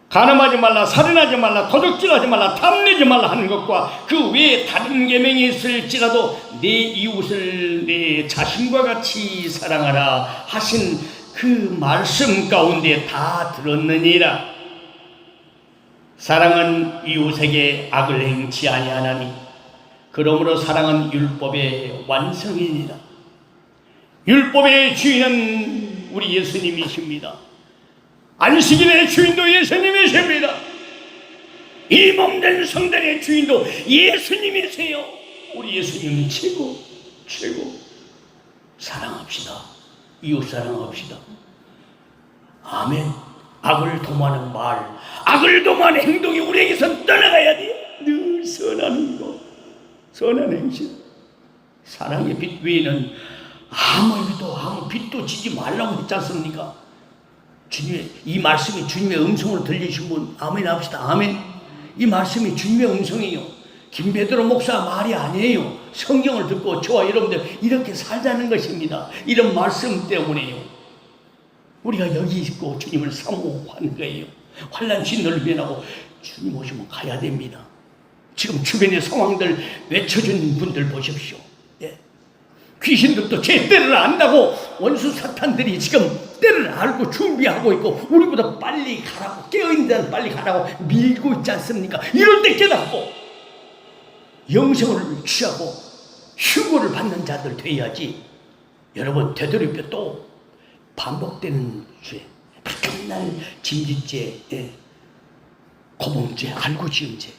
간음하지 말라, 살인하지 말라, 도둑질하지 말라, 탐내지 말라 하는 것과 그 외에 다른 계명이 있을지라도 내 이웃을 내 자신과 같이 사랑하라 하신 그 말씀 가운데 다 들었느니라. 사랑은 이웃에게 악을 행치 아니하나니 그러므로 사랑은 율법의 완성이니라. 율법의 주인은 우리 예수님이십니다. 안식일의 주인도 예수님이십니다. 이 몸된 성단의 주인도 예수님이세요. 우리 예수님은 최고. 사랑합시다. 이웃 사랑합시다. 아멘. 악을 도모하는 말, 악을 도모하는 행동이 우리에게서 떠나가야 돼. 늘 선한 것, 선한 행실, 사랑의 빛 외에는 아무 빛도 지지 말라고 했지 않습니까? 주님의 이 말씀이 주님의 음성으로 들리신 분 아멘 합시다. 아멘. 이 말씀이 주님의 음성이에요. 김베드로 목사 말이 아니에요. 성경을 듣고 저와 여러분들 이렇게 살자는 것입니다. 이런 말씀 때문에요. 우리가 여기 있고 주님을 사모하는 거예요. 환난 진노를 면하고 주님 오시면 가야 됩니다. 지금 주변의 상황들 외쳐준 분들 보십시오. 예. 귀신들도 제 때를 안다고 원수 사탄들이 지금 때를 알고 준비하고 있고 우리보다 빨리 가라고, 깨어있는 데는 빨리 가라고 밀고 있지 않습니까? 이럴 때 깨닫고 영생을 취하고 휴거를 받는 자들 돼야지. 여러분, 되돌이켜 또 반복되는 죄, 맨날 진짓죄, 예. 고범죄, 알고 지은 죄,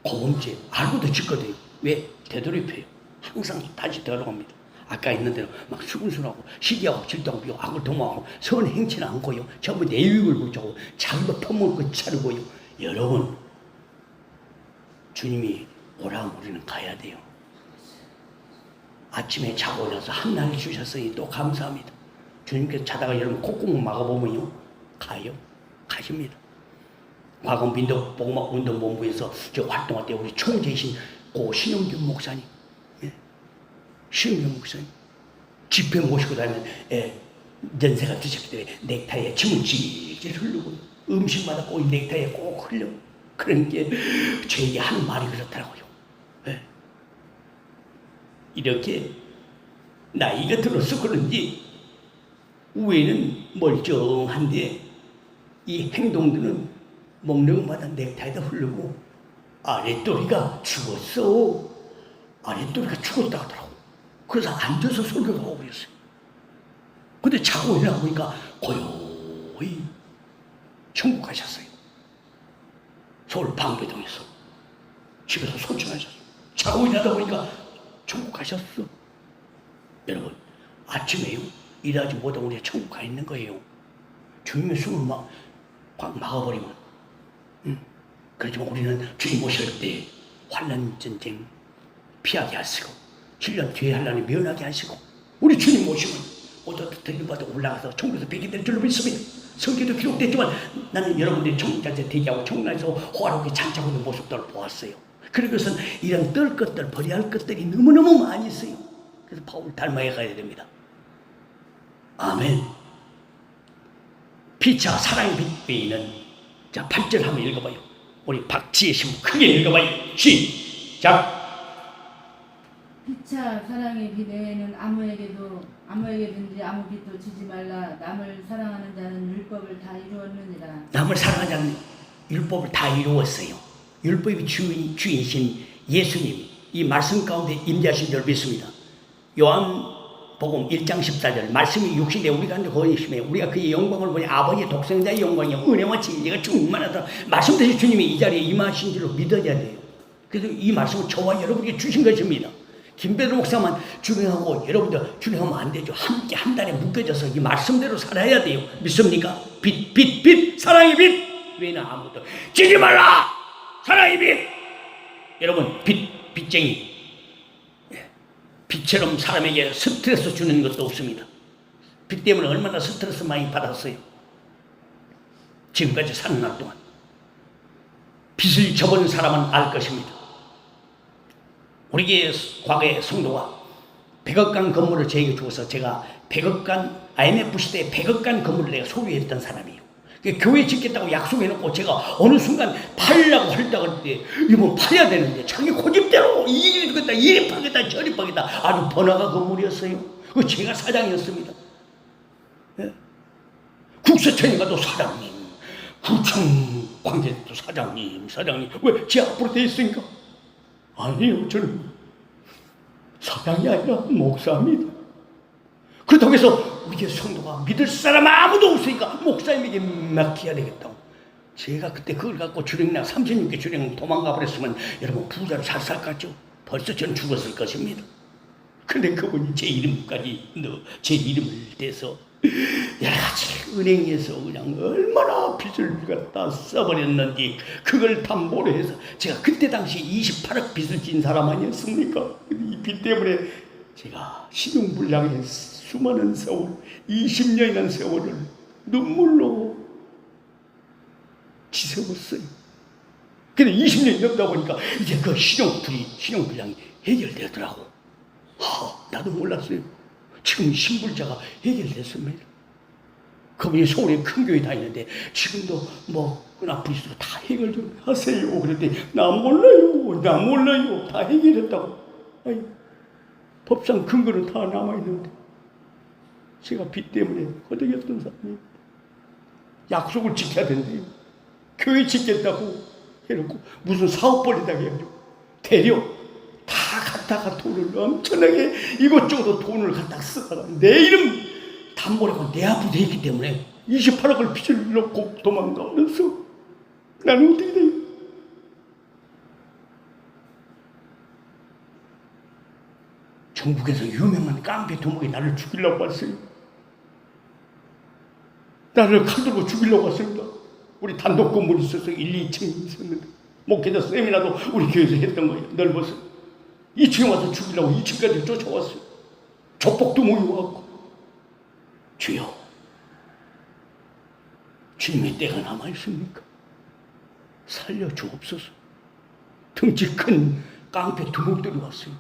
고범죄 알고도 짓거든요. 왜? 되돌이펴요. 항상 다시 들어갑니다. 아까 있는 대로 막 수근수근하고 시기하고 질투하고 비고 악을 도모하고 선을 행치는 않고요. 전부 내 유익을 보자고 자기도 퍼먹을 것 차리고요. 여러분, 주님이 오라면 우리는 가야 돼요. 아침에 자고 일어나서 한 날 주셨으니 또 감사합니다. 주님께서 자다가 여러분 콧구멍 막아보면요, 가요. 가십니다. 과거 민족복음학 운동본부에서 저 활동할 때 우리 총재이신 고 신영균 목사님, 예. 신영균 목사님 집회 모시고 다니면, 예. 연세가 드셨기 때문에 넥타이에 침을 질질 흐르고 음식마다 꼭 넥타이에 꼭 흘려. 그런 게 저에게 하는 말이 그렇더라고요. 예. 이렇게 나이가 들어서 그런지 위에는 멀쩡한데 이 행동들은 먹는 것마다 넥타이도 흐르고 아랫도리가 죽었어. 아랫도리가 죽었다 하더라고. 그래서 앉아서 설교도 하고 그랬어요. 근데 자고 일어나 보니까 고요히 천국 가셨어요. 서울 방배동에서 집에서 소천하셨어요. 자고 일어나다 보니까 천국 가셨어. 여러분, 아침에요 일하지 못하고 우리가 천국 가 있는 거예요. 주님의 숨을 확 막아버리면. 그렇지만 우리는 주님 오실 때 환난 전쟁 피하게 하시고 7년 뒤에 환난을 면하게 하시고 우리 주님 오시면 어떻게 들림받아 올라가서 천국에서 뵙게 될 줄로 믿습니다. 성경에도 기록됐지만 나는 여러분들이 천국까지 대기하고 천국에서 호화롭게 장차고 있는 모습들을 보았어요. 그런 것은 이런 뜰 것들, 버려야 할 것들이 너무너무 많이 있어요. 그래서 바울 닮아야 가야 됩니다. 아멘. 피차 사랑의 빛 외에는, 자 8절 한번 읽어봐요. 우리 박지혜 신부 크게 읽어봐요. 시작. 피차 사랑의 빛 외에는 아무에게든지 아무 빛도 주지 말라. 남을 사랑하는 자는 율법을 다 이루었느니라. 남을 사랑하는 자는 율법을 다 이루었어요. 율법의 주인이신 예수님 이 말씀 가운데 임재하신 줄 믿습니다. 요한복음 1장 14절 말씀이 육신에 우리가 거하심에 우리가 그의 영광을 보니 아버지의 독생자의 영광이요 은혜와 진리가 충만하다. 말씀대로 주님이 이 자리에 임하신 줄로 믿어야 돼요. 그래서 이 말씀을 저와 여러분에게 주신 것입니다. 김배도 목사만 주행하고 여러분들 주행하면 안 되죠. 함께 한 달에 묶여져서 이 말씀대로 살아야 돼요. 믿습니까? 빛 사랑의 빛 외에는 아무것도 지지 말라. 사랑의 빛. 여러분 빛쟁이 빛처럼 사람에게 스트레스 주는 것도 없습니다. 빛 때문에 얼마나 스트레스 많이 받았어요. 지금까지 사는 날 동안 빛을 접은 사람은 알 것입니다. 우리 과거의 성도가 100억간 건물을 저에게 주어서 제가 100억간 IMF 시대에 100억간 건물을 내가 소유했던 사람이에요. 교회 짓겠다고 약속해놓고 제가 어느 순간 팔려고 할다고 할 때 이건 팔아야 되는데 자기 고집대로 이리 주겠다 이리 파겠다 저리 파겠다. 아주 번화가 건물이었어요. 그 제가 사장이었습니다. 예? 국세청에 가도 사장님, 구청 관계도 사장님 왜 제 앞으로 돼 있으니까? 아니요, 저는 사장이 아니라 목사입니다. 그렇다고 해서 우리의 성도가 믿을 사람 아무도 없으니까 목사님에게 맡겨야 되겠다고. 제가 그때 그걸 갖고 주령이나 36개 주령 도망가 버렸으면 여러분 부자로 잘 살겠죠. 벌써 저는 죽었을 것입니다. 근데 그분이 제 이름까지 제 이름을 대서 여러 가지 은행에서 그냥 얼마나 빚을 갖다 써버렸는지 그걸 담보로 해서 제가 그때 당시 28억 빚을 진 사람 아니었습니까? 이 빚 때문에 제가 신용불량에 수많은 세월, 20년이라는 세월을 눈물로 지새웠어요. 근데 20년이 넘다 보니까 이제 그 신용불량이 해결되더라고. 나도 몰랐어요. 지금 신불자가 해결됐습니다. 그분이 서울에 큰 교회 다니는데 지금도 뭐 끈아프리스도 다 해결 좀 하세요. 그랬더니 나 몰라요. 다 해결했다고. 아니, 법상 근거는 다 남아있는데 제가 빚 때문에 허덕였던 사람이 약속을 지켜야 된대요. 교회 짓겠다고 해놓고 무슨 사업 벌리다가 해가지고 대려 다 갖다가 돈을 엄청나게 이것저것 돈을 갖다가 쓰다가 내 이름 담보라고 내 앞으로 돼 있기 때문에 28억을 빚을 넣고 도망가면서 나는 어떻게 돼요? 전국에서 유명한 깡패 두목이 나를 죽이려고 왔어요. 나를 칼 들고 죽이려고 왔습니다. 우리 단독 건물이 있어서 1, 2층이 있었는데 목회자 세미나도 우리 교회에서 했던 거예요. 넓어서 2층에 와서 죽이려고 2층까지 쫓아왔어요. 족복도 모여왔고. 주여, 주님의 때가 남아있습니까? 살려주옵소서. 등치 큰 깡패 두목들이 왔어요.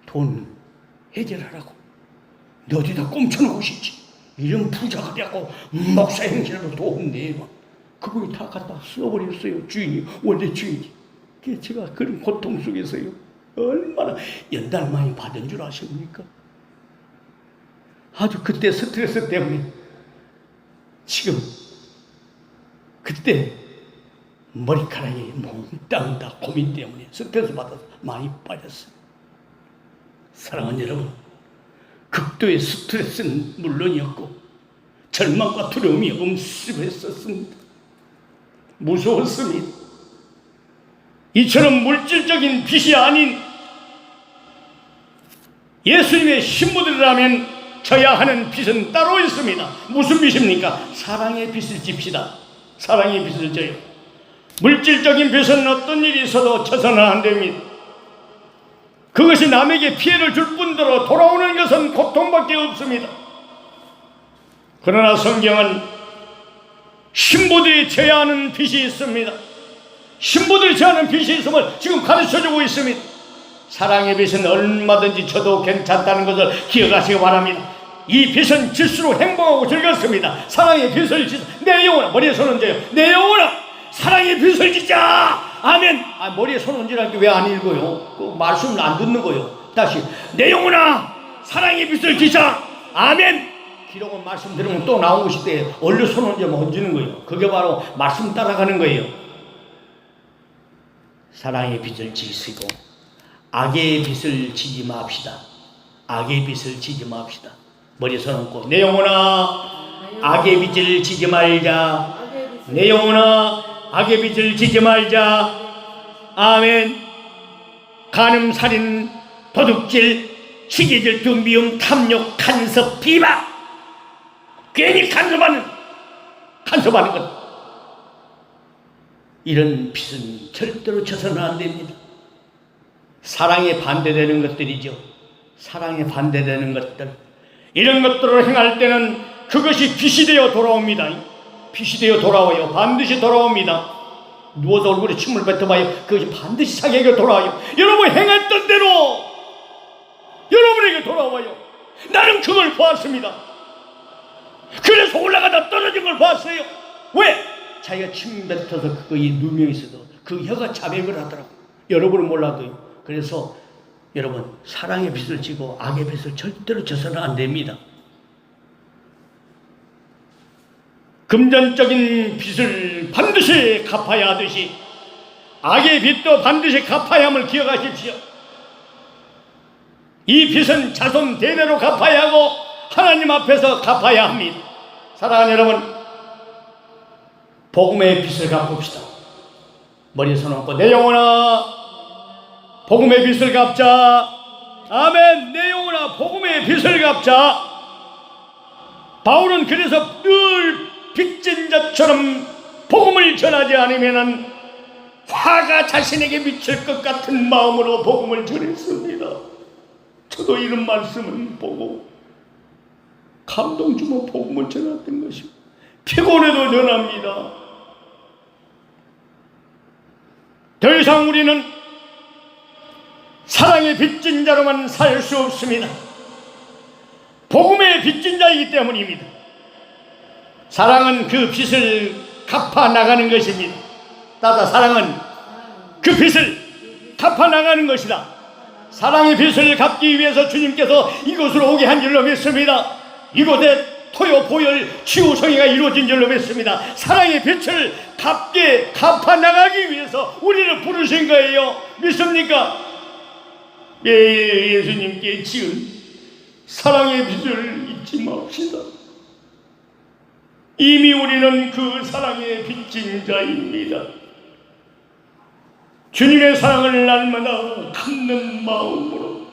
돈 해결하라고. 너 어디다 꼼쳐놓고 싶지? 이런 부자가 되고 목사 행실로 돈 내고 그분이 다 갖다 써버렸어요. 주인이, 원래 주인이. 제가 그런 고통 속에서요 얼마나 연달 많이 받은 줄 아십니까? 아주 그때 스트레스 때문에 지금 그때 머리카락이 몽땅 다 고민 때문에 스트레스 받아서 많이 빠졌어요. 사랑하는 여러분, 극도의 스트레스는 물론이었고 절망과 두려움이 엄습했었습니다. 무서웠습니다. 이처럼 물질적인 빚이 아닌 예수님의 신부들이라면 져야 하는 빚은 따로 있습니다. 무슨 빚입니까? 사랑의 빚을 집시다. 사랑의 빚을 져요. 물질적인 빚은 어떤 일이 있어도 져서는 안 됩니다. 그것이 남에게 피해를 줄 뿐더러 돌아오는 것은 고통밖에 없습니다. 그러나 성경은 신부들이 져야 하는 빚이 있습니다. 신부들이 져야 하는 빚이 있음을 지금 가르쳐주고 있습니다. 사랑의 빚은 얼마든지 져도 괜찮다는 것을 기억하시기 바랍니다. 이 빚은 질수록 행복하고 즐겁습니다. 사랑의 빚을 지자. 내 영혼아, 머리에 손 얹어요. 내 영혼아, 사랑의 빚을 지자. 아멘. 머리에 손 얹으라는 게 왜 안 읽어요? 그 말씀을 안 듣는 거예요. 다시, 내 영혼아, 사랑의 빚을 지자. 아멘. 기록은 말씀 들으면 또 나오고 싶을 때 얼른 손 얹으면 얹는 거예요. 그게 바로 말씀 따라가는 거예요. 사랑의 빚을 지시고 악의 빚을 지지 맙시다. 악의 빚을 지지 맙시다. 머리에 손 얹고, 내 영혼아, 악의 빚을 지지 말자. 내 영혼아, 악의 빚을 지지 말자. 아멘. 간음, 살인, 도둑질, 시기질투, 미움, 탐욕, 간섭, 비방. 괜히 간섭하는 것. 이런 빚은 절대로 져서는 안 됩니다. 사랑에 반대되는 것들이죠. 사랑에 반대되는 것들. 이런 것들을 행할 때는 그것이 빚이 되어 돌아옵니다. 빚이 되어 돌아와요. 반드시 돌아옵니다. 누워서 얼굴에 침을 뱉어봐요. 그것이 반드시 자기에게 돌아와요. 여러분 행했던 대로 여러분에게 돌아와요. 나는 그걸 보았습니다. 그래서 올라가다 떨어진 걸 봤어요. 왜? 자기가 침 뱉어서 그거에 누명이 있어도 그 혀가 자백을 하더라고. 여러분은 몰라도요. 그래서 여러분, 사랑의 빚을 지고 악의 빚을 절대로 져서는 안 됩니다. 금전적인 빚을 반드시 갚아야 하듯이 악의 빚도 반드시 갚아야 함을 기억하십시오. 이 빚은 자손 대대로 갚아야 하고 하나님 앞에서 갚아야 합니다. 사랑하는 여러분, 복음의 빚을 갚읍시다. 머리에 손 얹고, 내 영혼아, 복음의 빚을 갚자. 아멘. 내 영혼아, 복음의 빚을 갚자. 바울은 그래서 늘 빚진 자처럼 복음을 전하지 않으면 화가 자신에게 미칠 것 같은 마음으로 복음을 전했습니다. 저도 이런 말씀을 보고 감동 주며 복음을 전했던 것이고 피곤해도 전합니다. 더 이상 우리는 사랑의 빚진 자로만 살 수 없습니다. 복음의 빚진 자이기 때문입니다. 사랑은 그 빚을 갚아 나가는 것입니다. 따라 사랑은 그 빚을 갚아 나가는 것이다. 사랑의 빚을 갚기 위해서 주님께서 이곳으로 오게 한 줄로 믿습니다. 이곳에 토요 보혈 치유 성회가 이루어진 줄로 믿습니다. 사랑의 빚을 갚아 나가기 위해서 우리를 부르신 거예요. 믿습니까? 예수님께 지은 사랑의 빚을 잊지 맙시다. 이미 우리는 그 사랑의 빚진 자입니다. 주님의 사랑을 날마다 갚는 마음으로,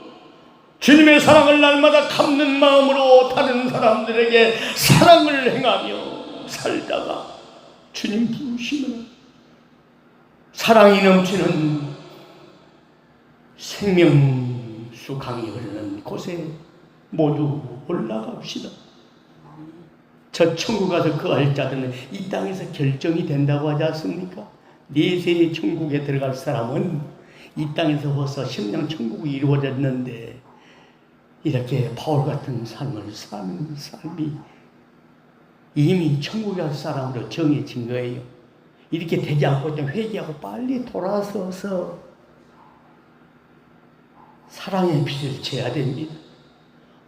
주님의 사랑을 날마다 갚는 마음으로 다른 사람들에게 사랑을 행하며 살다가 주님 부르시면 사랑이 넘치는 생명수 강이 흐르는 곳에 모두 올라갑시다. 저 천국 가서 거할 자들은 이 땅에서 결정이 된다고 하지 않습니까? 내세의 천국에 들어갈 사람은 이 땅에서 벌써 심령 천국이 이루어졌는데 이렇게 바울 같은 삶을 사는 삶이 이미 천국에 갈 사람으로 정해진 거예요. 이렇게 되지 않고 좀 회개하고 빨리 돌아서서 사랑의 빚을 져야 됩니다.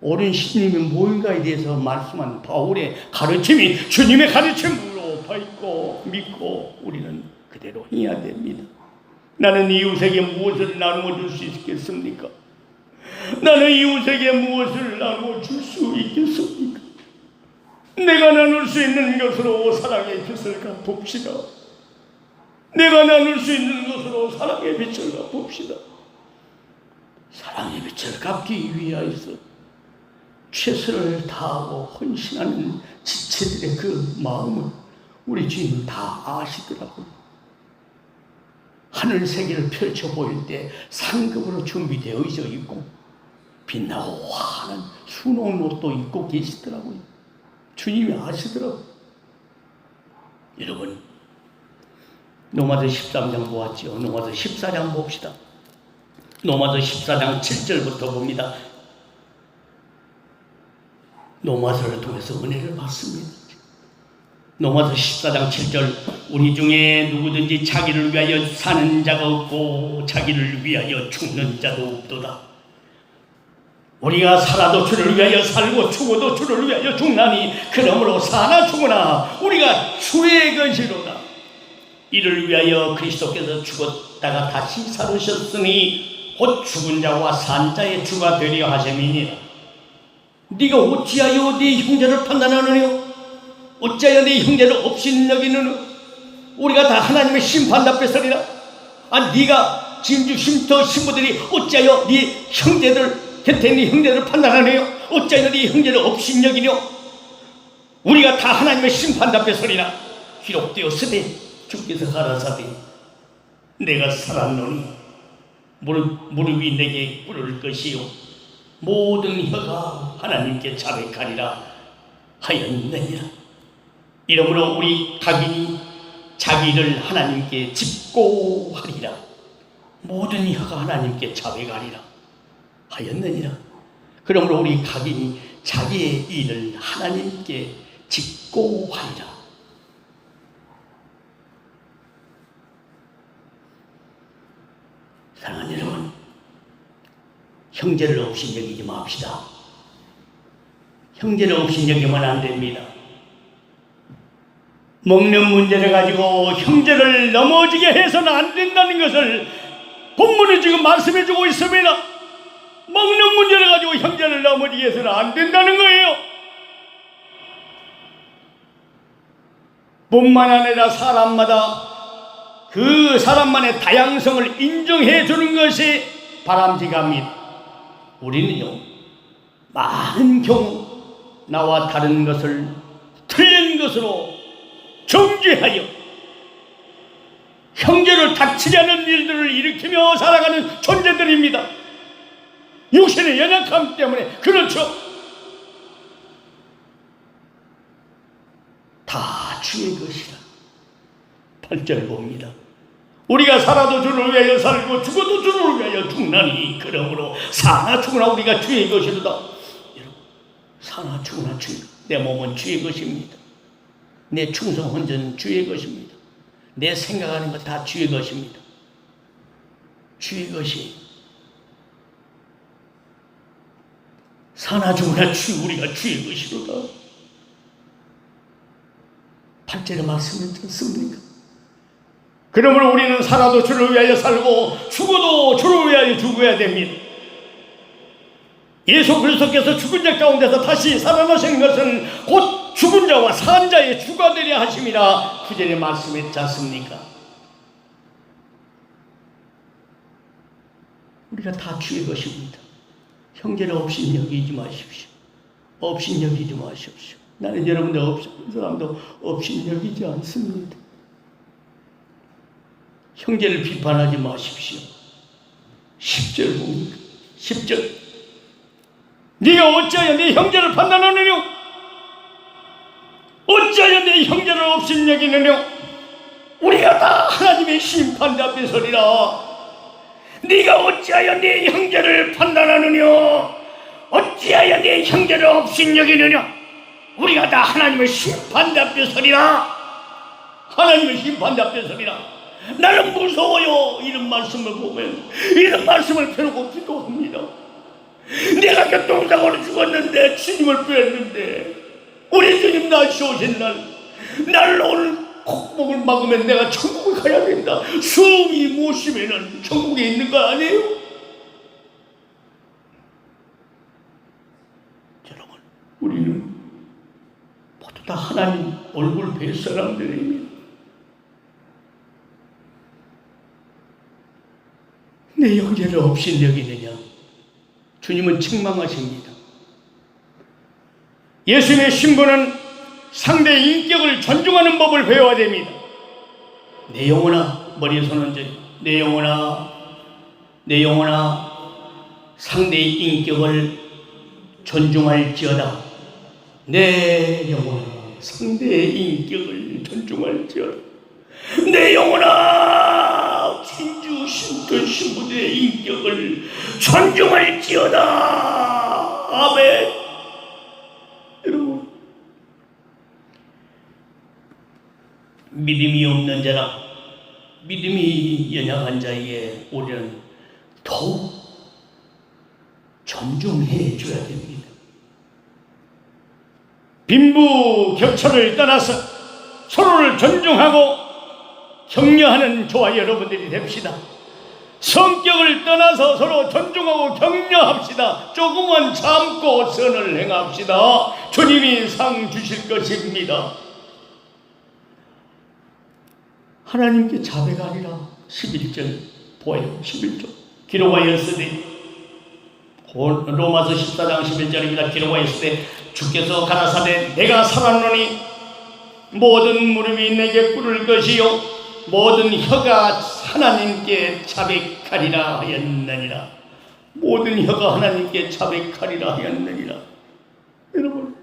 옳은 신님의 무언가에 대해서 말씀한 바울의 가르침이 주님의 가르침으로 받고 믿고 우리는 그대로 해야 됩니다. 나는 이웃에게 무엇을 나누어 줄 수 있겠습니까? 나는 이웃에게 무엇을 나누어 줄 수 있겠습니까? 내가 나눌 수 있는 것으로 사랑의 빚을 갚읍시다. 내가 나눌 수 있는 것으로 사랑의 빚을 갚읍시다. 사랑의 빚을 갚기 위하여서 최선을 다하고 헌신하는 지체들의 그 마음을 우리 주님 다 아시더라고요. 하늘 세계를 펼쳐 보일 때 상급으로 준비되어 있고 빛나고 환한 수놓은 옷도 입고 계시더라고요. 주님이 아시더라고요. 여러분, 로마서 13장 보았죠. 로마서 14장 봅시다. 로마서 14장 7절부터 봅니다. 로마서를 통해서 은혜를 받습니다. 로마서 14장 7절 우리 중에 누구든지 자기를 위하여 사는 자가 없고 자기를 위하여 죽는 자도 없도다. 우리가 살아도 주를 위하여 살고 죽어도 주를 위하여 죽나니 그러므로 사나 죽으나 우리가 주의 것이로다. 이를 위하여 그리스도께서 죽었다가 다시 살으셨으니 곧 죽은 자와 산 자의 주가 되려 하심이니라. 네가 어찌하여 네 형제를 판단하느냐? 어찌하여 네 형제를 없이 여기느냐? 우리가 다 하나님의 심판 앞에 서리라. 네가 진주 쉼터 신부들이 어찌하여 네 형제들 곁에 네 형제를 판단하느냐? 어찌하여 네 형제를 없이 여기냐? 우리가 다 하나님의 심판 앞에 서리라. 기록되었으되 주께서 가라사대 내가 살았노니 무릎이 내게 꿇을 것이요 모든 혀가 하나님께 자백하리라 하였느니라. 이러므로 우리 각인이 자기를 하나님께 집고하리라. 모든 혀가 하나님께 자백하리라 하였느니라. 그러므로 우리 각인이 자기의 일을 하나님께 집고하리라. 사랑하는 여러분, 형제를 없이 여기지 맙시다. 형제를 없이 여기면 안 됩니다. 먹는 문제를 가지고 형제를 넘어지게 해서는 안 된다는 것을 본문이 지금 말씀해주고 있습니다. 먹는 문제를 가지고 형제를 넘어지게 해서는 안 된다는 거예요. 뿐만 아니라 사람마다 그 사람만의 다양성을 인정해 주는 것이 바람직합니다. 우리는요, 많은 경우 나와 다른 것을 틀린 것으로 정죄하여 형제를 다치지 않은 일들을 일으키며 살아가는 존재들입니다. 육신의 연약함 때문에 그렇죠. 다 주의 것이라. 8절 봅니다. 우리가 살아도 주를 위하여 살고 죽어도 주를 위하여 죽나니 그러므로 사나 죽으나 우리가 주의 것이로다. 여러분, 사나 죽으나 내 몸은 주의 것입니다. 내 충성 헌전은 주의 것입니다. 내 생각하는 것 다 주의 것입니다. 주의 것이 사나 죽으나 우리가 주의 것이로다. 8절의 말씀을 듣습니까? 그러므로 우리는 살아도 주를 위하여 살고 죽어도 주를 위하여 죽어야 됩니다. 예수 그리스도께서 죽은 자 가운데서 다시 살아나신 것은 곧 죽은 자와 산 자의 주가 되려 하심이라 9절의 말씀에 있지 않습니까? 우리가 다 주의 것입니다. 형제를 없인 여기지 마십시오. 없인 여기지 마십시오. 나는 여러분들 없인 사람도 없인 여기지 않습니다. 형제를 비판하지 마십시오. 10절 봅니까? 10절. 네가 어찌하여 네 형제를 판단하느냐? 어찌하여 네 형제를 없인 여기느냐? 우리가 다 하나님의 심판대 앞에 서리라. 네가 어찌하여 네 형제를 판단하느냐? 어찌하여 네 형제를 없인 여기느냐? 우리가 다 하나님의 심판대 앞에 서리라. 하나님의 심판대 앞에 서리라. 나는 무서워요. 이런 말씀을 보면, 이런 말씀을 펴놓고 기도합니다. 내가 교통사고로 죽었는데, 주님을 뺐는데, 우리 주님 다시 오신 날 오늘 콧목을 막으면 내가 천국에 가야 된다. 숨이 못 쉬면은 천국에 있는 거 아니에요? 여러분, 우리는 모두 다 하나님 얼굴 뵐 사람들입니다. 내 형제를 없인 여기느냐? 주님은 책망하십니다. 예수님의 신분은 상대의 인격을 존중하는 법을 배워야 됩니다. 내 영혼아, 머리에 손 얹어. 내 영혼아, 내 영혼아, 상대의 인격을 존중할지어다. 내 영혼아, 상대의 인격을 존중할지어다. 내 영혼아, 진주 신권 신부들의 인격을 존중할지어다. 아멘. 여러분, 믿음이 없는 자나 믿음이 연약한 자에게 우리는 더욱 존중해 줘야 됩니다. 빈부격차를 떠나서 서로를 존중하고 격려하는 저와 여러분들이 됩시다. 성격을 떠나서 서로 존중하고 격려합시다. 조금만 참고 선을 행합시다. 주님이 상 주실 것입니다. 하나님께 자백하리라. 11절 보아요. 11절 기록하였으되, 로마서 14장 11절입니다. 기록하였으되 주께서 가라사대 내가 살았노니 모든 무릎이 내게 꿇을 것이요 모든 혀가 하나님께 자백하리라 하였느니라. 모든 혀가 하나님께 자백하리라 하였느니라. 여러분,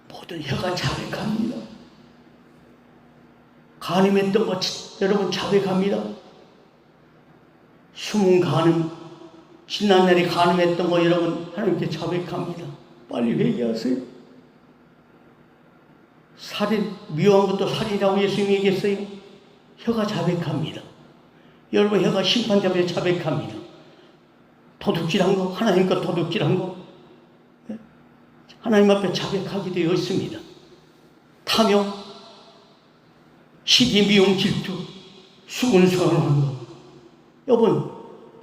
모든 혀가 자백합니다. 간음했던 것 여러분 자백합니다. 숨은 간음, 지난날에 간음했던 거 여러분 하나님께 자백합니다. 빨리 회개하세요. 살인, 미워한 것도 살인이라고 예수님이 얘기했어요. 혀가 자백합니다. 여러분 혀가 심판대 앞에 자백합니다. 도둑질한 거, 하나님과 도둑질한 거 하나님 앞에 자백하게 되어 있습니다. 탐욕, 시기, 미움, 질투, 수군수군한 거 여러분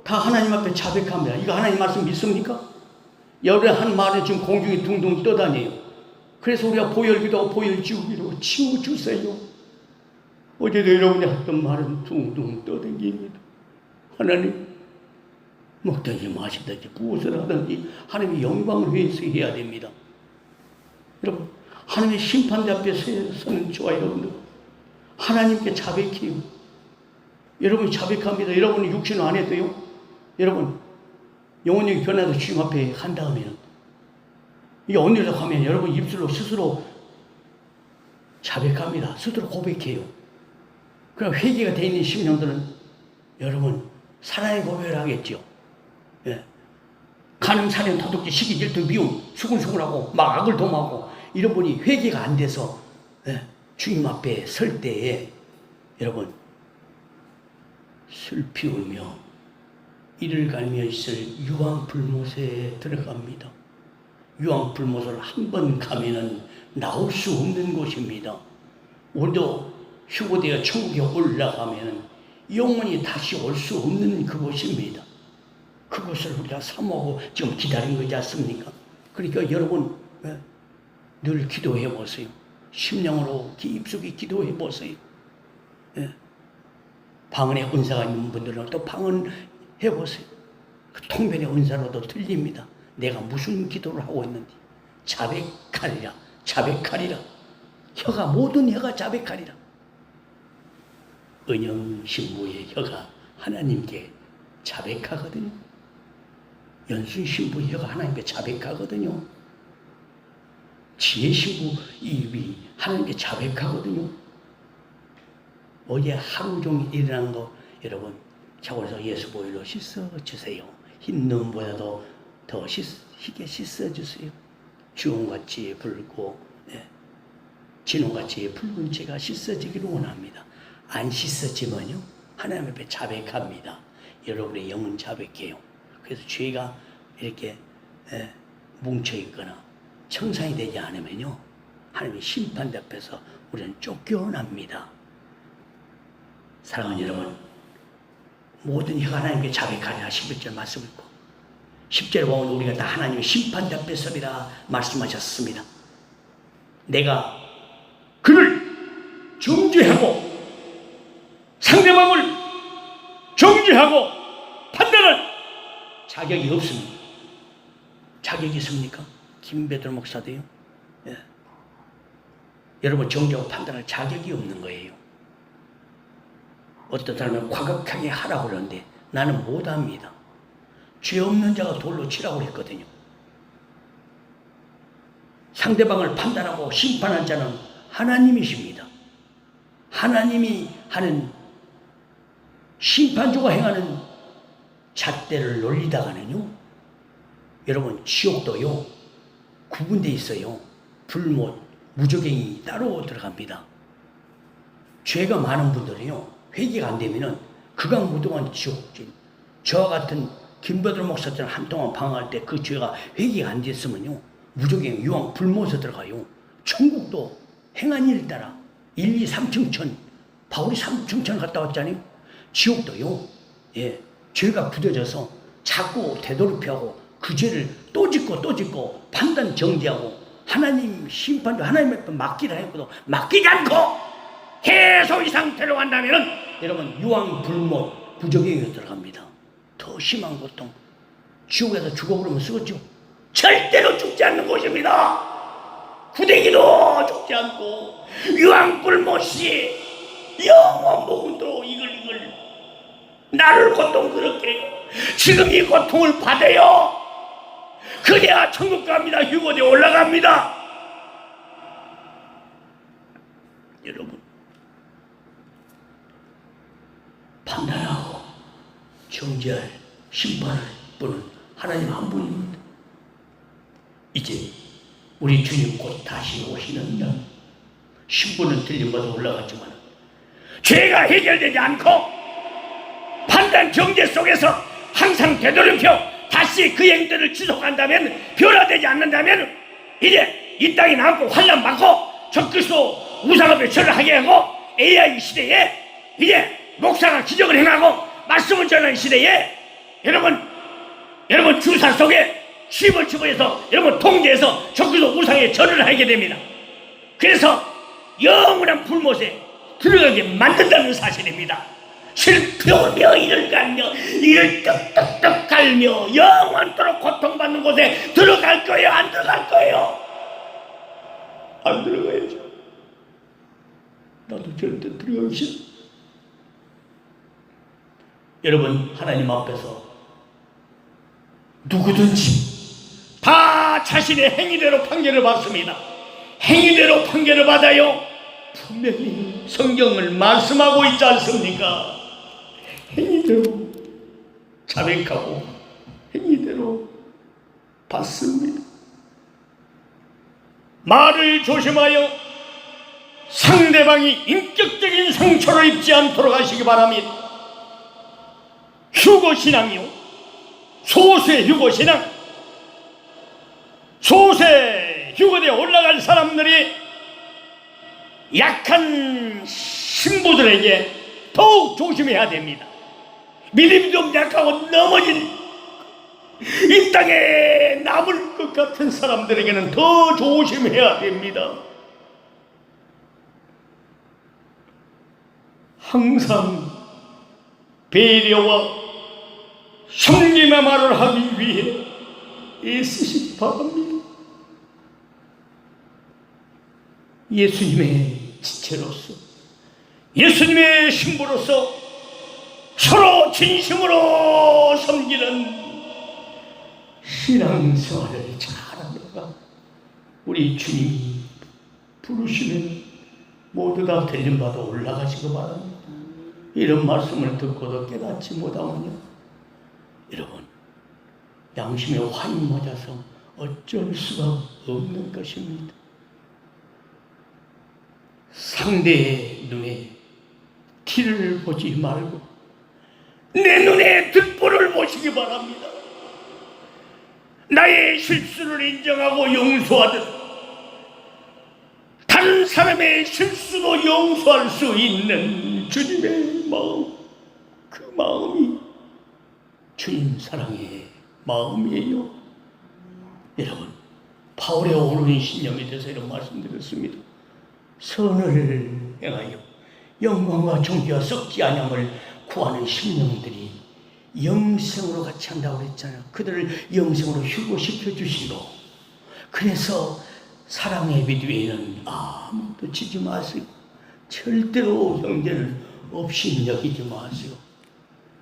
다 하나님 앞에 자백합니다. 이거 하나님 말씀 믿습니까? 여러분의 한 말에 지금 공중에 둥둥 떠다녀요. 그래서 우리가 보혈기도하고 보혈지우기로 치워주세요. 어제도 여러분이 했던 말은 둥둥 떠다닙니다. 하나님, 먹든지 마시든지 무엇을 하든지 하나님의 영광을 위해서 해야 됩니다. 여러분, 하나님의 심판대 앞에 서는 저와 여러분들 하나님께 자백해요. 여러분이 자백합니다. 여러분이 육신 안에도요. 여러분 영혼이 변화도 주님 앞에 한 다음에는 이 언니로 가면 여러분 입술로 스스로 자백합니다. 스스로 고백해요. 그럼 회개가 되어 있는 심령들은 여러분 사랑의 고백을 하겠죠. 예. 가늠, 살인, 도둑질, 시기, 질투, 미움, 수군수군하고 막 악을 dom하고 이런 분이 회개가 안 돼서 예. 주님 앞에 설 때에 여러분 슬피 울며 이를 갈며 있을 유황불못에 들어갑니다. 유황불못을 한 번 가면은 나올 수 없는 곳입니다. 우리도 휴고되어 천국에 올라가면은 영원히 다시 올 수 없는 그곳입니다. 그곳을 우리가 사모하고 지금 기다린 거지 않습니까? 그러니까 여러분 늘 기도해 보세요. 심령으로 깊숙이 기도해 보세요. 방언의 은사가 있는 분들은 또 방언해 보세요. 그 통변의 은사로도 들립니다. 내가 무슨 기도를 하고 있는지. 자백하리라. 자백하리라. 혀가 모든 혀가 자백하리라. 은영 신부의 혀가 하나님께 자백하거든요. 연순 신부의 혀가 하나님께 자백하거든요. 지혜 신부 입이 하나님께 자백하거든요. 어제 하루 종일 일어난 거 여러분 샤워해서 예수 보혈로 씻어주세요. 흰 눈보다도 더 희게 씻어주세요. 주홍같이 붉고 진홍같이 붉은 죄가 씻어지기를 원합니다. 안 씻어지면요 하나님 앞에 자백합니다. 여러분의 영은 자백해요. 그래서 죄가 이렇게 뭉쳐있거나 청산이 되지 않으면요 하나님의 심판대 앞에서 우리는 쫓겨납니다. 사랑하는 여러분, 모든 혀가 하나님께 자백하리라 11절 말씀 있고 10절 보면 우리가 다 하나님의 심판대 앞에 서리라 말씀하셨습니다. 내가 그를 정죄하고 상대방을 정죄하고 판단할 자격이 없습니다. 자격이 있습니까? 김배들 목사도요. 예. 여러분 정죄하고 판단할 자격이 없는 거예요. 어떤 사람은 과격하게 하라고 그러는데 나는 못합니다. 죄 없는 자가 돌로 치라고 했거든요. 상대방을 판단하고 심판한 자는 하나님이십니다. 하나님이 하는 심판주가 행하는 잣대를 놀리다가는요 여러분 지옥도요 구분되어 있어요. 불못, 무조갱이 따로 들어갑니다. 죄가 많은 분들은요 회개가 안 되면은 극악무동한 지옥진. 저와 같은 김በ들 목사처럼 한동안 방황할 때 그 죄가 회개가 안 됐으면요 무조갱 유황 불못에 들어가요. 천국도 행한 일 따라 1, 2, 3층천 바울이 3층천 갔다 왔잖아요. 지옥도요 죄가 굳어져서 자꾸 되돌이표하고 그 죄를 또 짓고 판단 정지하고 하나님 심판도 하나님 앞에 맡기라 했고도 맡기지 않고 계속 이 상태로 간다면은 여러분 유황 불못 부적용에 들어갑니다. 더 심한 고통. 지옥에서 죽어버리면 쓰겠죠. 절대로 죽지 않는 곳입니다. 구데기도 죽지 않고 유황 불못이 영원 목은도 이글 나를 고통 그렇게 지금 이 고통을 받아요. 그래야 천국 갑니다. 휴거대에 올라갑니다. 여러분 판단하고 정죄할 심판할 분은 하나님 한 분입니다. 이제 우리 주님 곧 다시 오시는 날 신부는 들림마다 올라갔지만 죄가 해결되지 않고 판단 정죄 속에서 항상 되돌이켜 다시 그 행들을 지속한다면 변화되지 않는다면 이제 이 땅에 남고 환난 받고 적그리스도 우상업에 절을 하게 하고 AI 시대에 이제 목사가 기적을 행하고 말씀을 전하는 시대에 여러분 주사 속에 씹을 집어해서 여러분 통제해서 적그리스도 우상에 절을 하게 됩니다. 그래서 영원한 불못에 들어가게 만든다는 사실입니다. 슬프며 이를 갈며 이를 떡떡떡 갈며 영원토록 고통받는 곳에 들어갈 거예요? 안 들어갈 거예요? 안 들어가야죠. 나도 절대 들어가기 싫어. 여러분, 하나님 앞에서 누구든지 다 자신의 행위대로 판결을 받습니다. 행위대로 판결을 받아요. 분명히 성경을 말씀하고 있지 않습니까? 행위대로 자백하고 행위대로 받습니다. 말을 조심하여 상대방이 인격적인 상처를 입지 않도록 하시기 바랍니다. 휴거신앙이요, 소수의 휴거신앙, 소수의 휴거대에 올라간 사람들이 약한 신부들에게 더욱 조심해야 됩니다. 믿음이 좀 약하고 넘어진 이 땅에 남을 것 같은 사람들에게는 더 조심해야 됩니다. 항상 배려와 성님의 말을 하기 위해 애쓰시기 바랍니다. 예수님의 지체로서, 예수님의 신부로서 서로 진심으로 섬기는 신앙생활을 잘하다가 우리 주님이 부르시면 모두 다 들린 바도 올라가시기 바랍니다. 이런 말씀을 듣고도 깨닫지 못하면요, 여러분, 양심의 화인 맞아서 어쩔 수가 없는 것입니다. 상대의 눈에 티를 보지 말고 내 눈에 들보를 보시기 바랍니다. 나의 실수를 인정하고 용서하듯 다른 사람의 실수도 용서할 수 있는 주님의 마음, 그 마음이 주님 사랑의 마음이에요. 여러분, 바울의 오른 신념에 대해서 이런 말씀드렸습니다. 선을 행하여 영광과 존귀와 썩지 아니함을 구하는 심령들이 영생으로 같이 한다고 그랬잖아요. 그들을 영생으로 휴거시켜 주시고, 그래서 사랑의 빛 외에는 아무도 지지 마시고 절대로 형제를 없이 여기지 마시고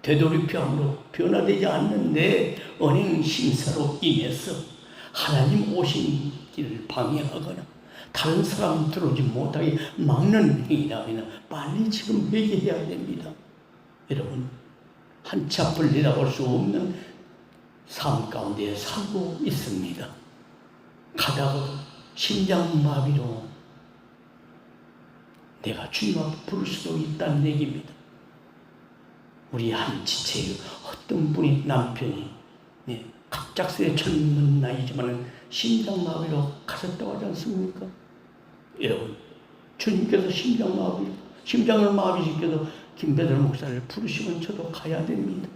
되돌이표함으로 변화되지 않는 내 언행 심사로 인해서 하나님 오신 길을 방해하거나 다른 사람 들어오지 못하게 막는 행위라면 빨리 지금 회개해야 됩니다. 여러분, 한치 앞을 내다볼 수 없는 삶 가운데 살고 있습니다. 가다가 심장마비로 내가 주님 앞에 부를 수도 있다는 얘기입니다. 우리 한 지체의 어떤 분이 남편이 갑작스레 젊은 나이지만 심장마비로 가셨다고 하지 않습니까? 여러분, 주님께서 심장을 마비시켜서 김배들 목사를 부르시면 저도 가야 됩니다.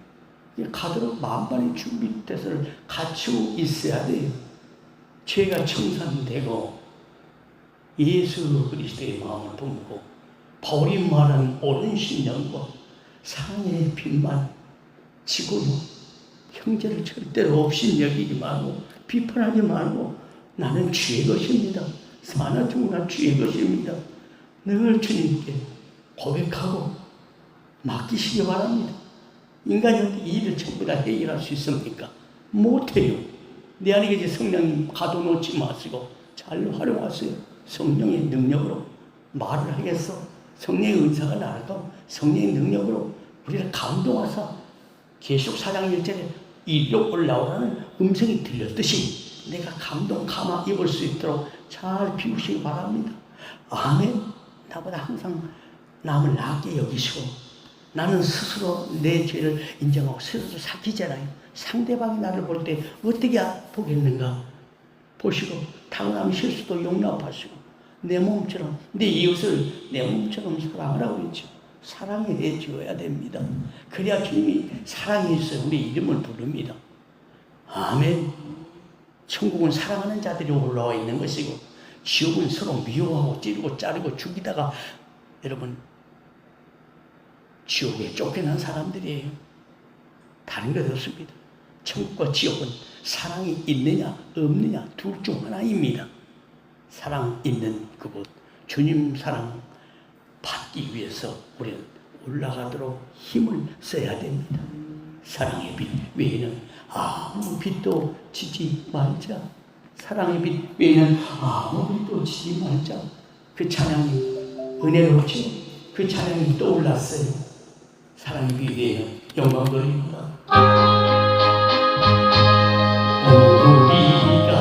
가도록 만반의 준비태세를 갖추고 있어야 돼요. 죄가 청산되고 예수 그리스도의 마음을 품고 바울이 말한 옳은 신념과 사랑의 빛만 지고요, 형제를 절대로 없이 여기지 말고 비판하지 말고 나는 주의 것입니다. 사나 죽으나 주의 것입니다. 늘 주님께 고백하고 맡기시기 바랍니다. 인간이 어떻게 일을 전부 다 해결할 수 있습니까? 못해요. 내 안에 계신 성령님 가둬놓지 마시고 잘 활용하세요. 성령의 능력으로 말을 하겠어. 성령의 은사가 나라도 성령의 능력으로 우리를 감동하사 계시록 4장 1절에 이리로 올라오라는 음성이 들렸듯이 내가 감동 감화 입을 수 있도록 잘 비우시기 바랍니다. 아멘. 나보다 항상 남을 나게 여기시고 나는 스스로 내 죄를 인정하고 스스로 사귀잖아요. 상대방이 나를 볼 때 어떻게 보겠는가 보시고 당연한 실수도 용납하시고 내 몸처럼 내 이웃을 내 몸처럼 사랑하라고 그랬죠. 사랑해 줘야 됩니다. 그래야 주님이 사랑해 주셔서 우리 이름을 부릅니다. 아멘. 천국은 사랑하는 자들이 올라와 있는 것이고 지옥은 서로 미워하고 찌르고 자르고 죽이다가 여러분 지옥에 쫓겨난 사람들이에요. 다른 것 없습니다. 천국과 지옥은 사랑이 있느냐 없느냐 둘 중 하나입니다. 사랑 있는 그곳, 주님 사랑 받기 위해서 우리는 올라가도록 힘을 써야 됩니다. 사랑의 빛 외에는 아무 빛도 지지 말자. 사랑의 빛 외에는 아무 빛도 지지 말자. 그 찬양이 은혜롭죠. 그 찬양이 떠올랐어요. 사랑의 빛 외에는 영광돌입니다. 우리가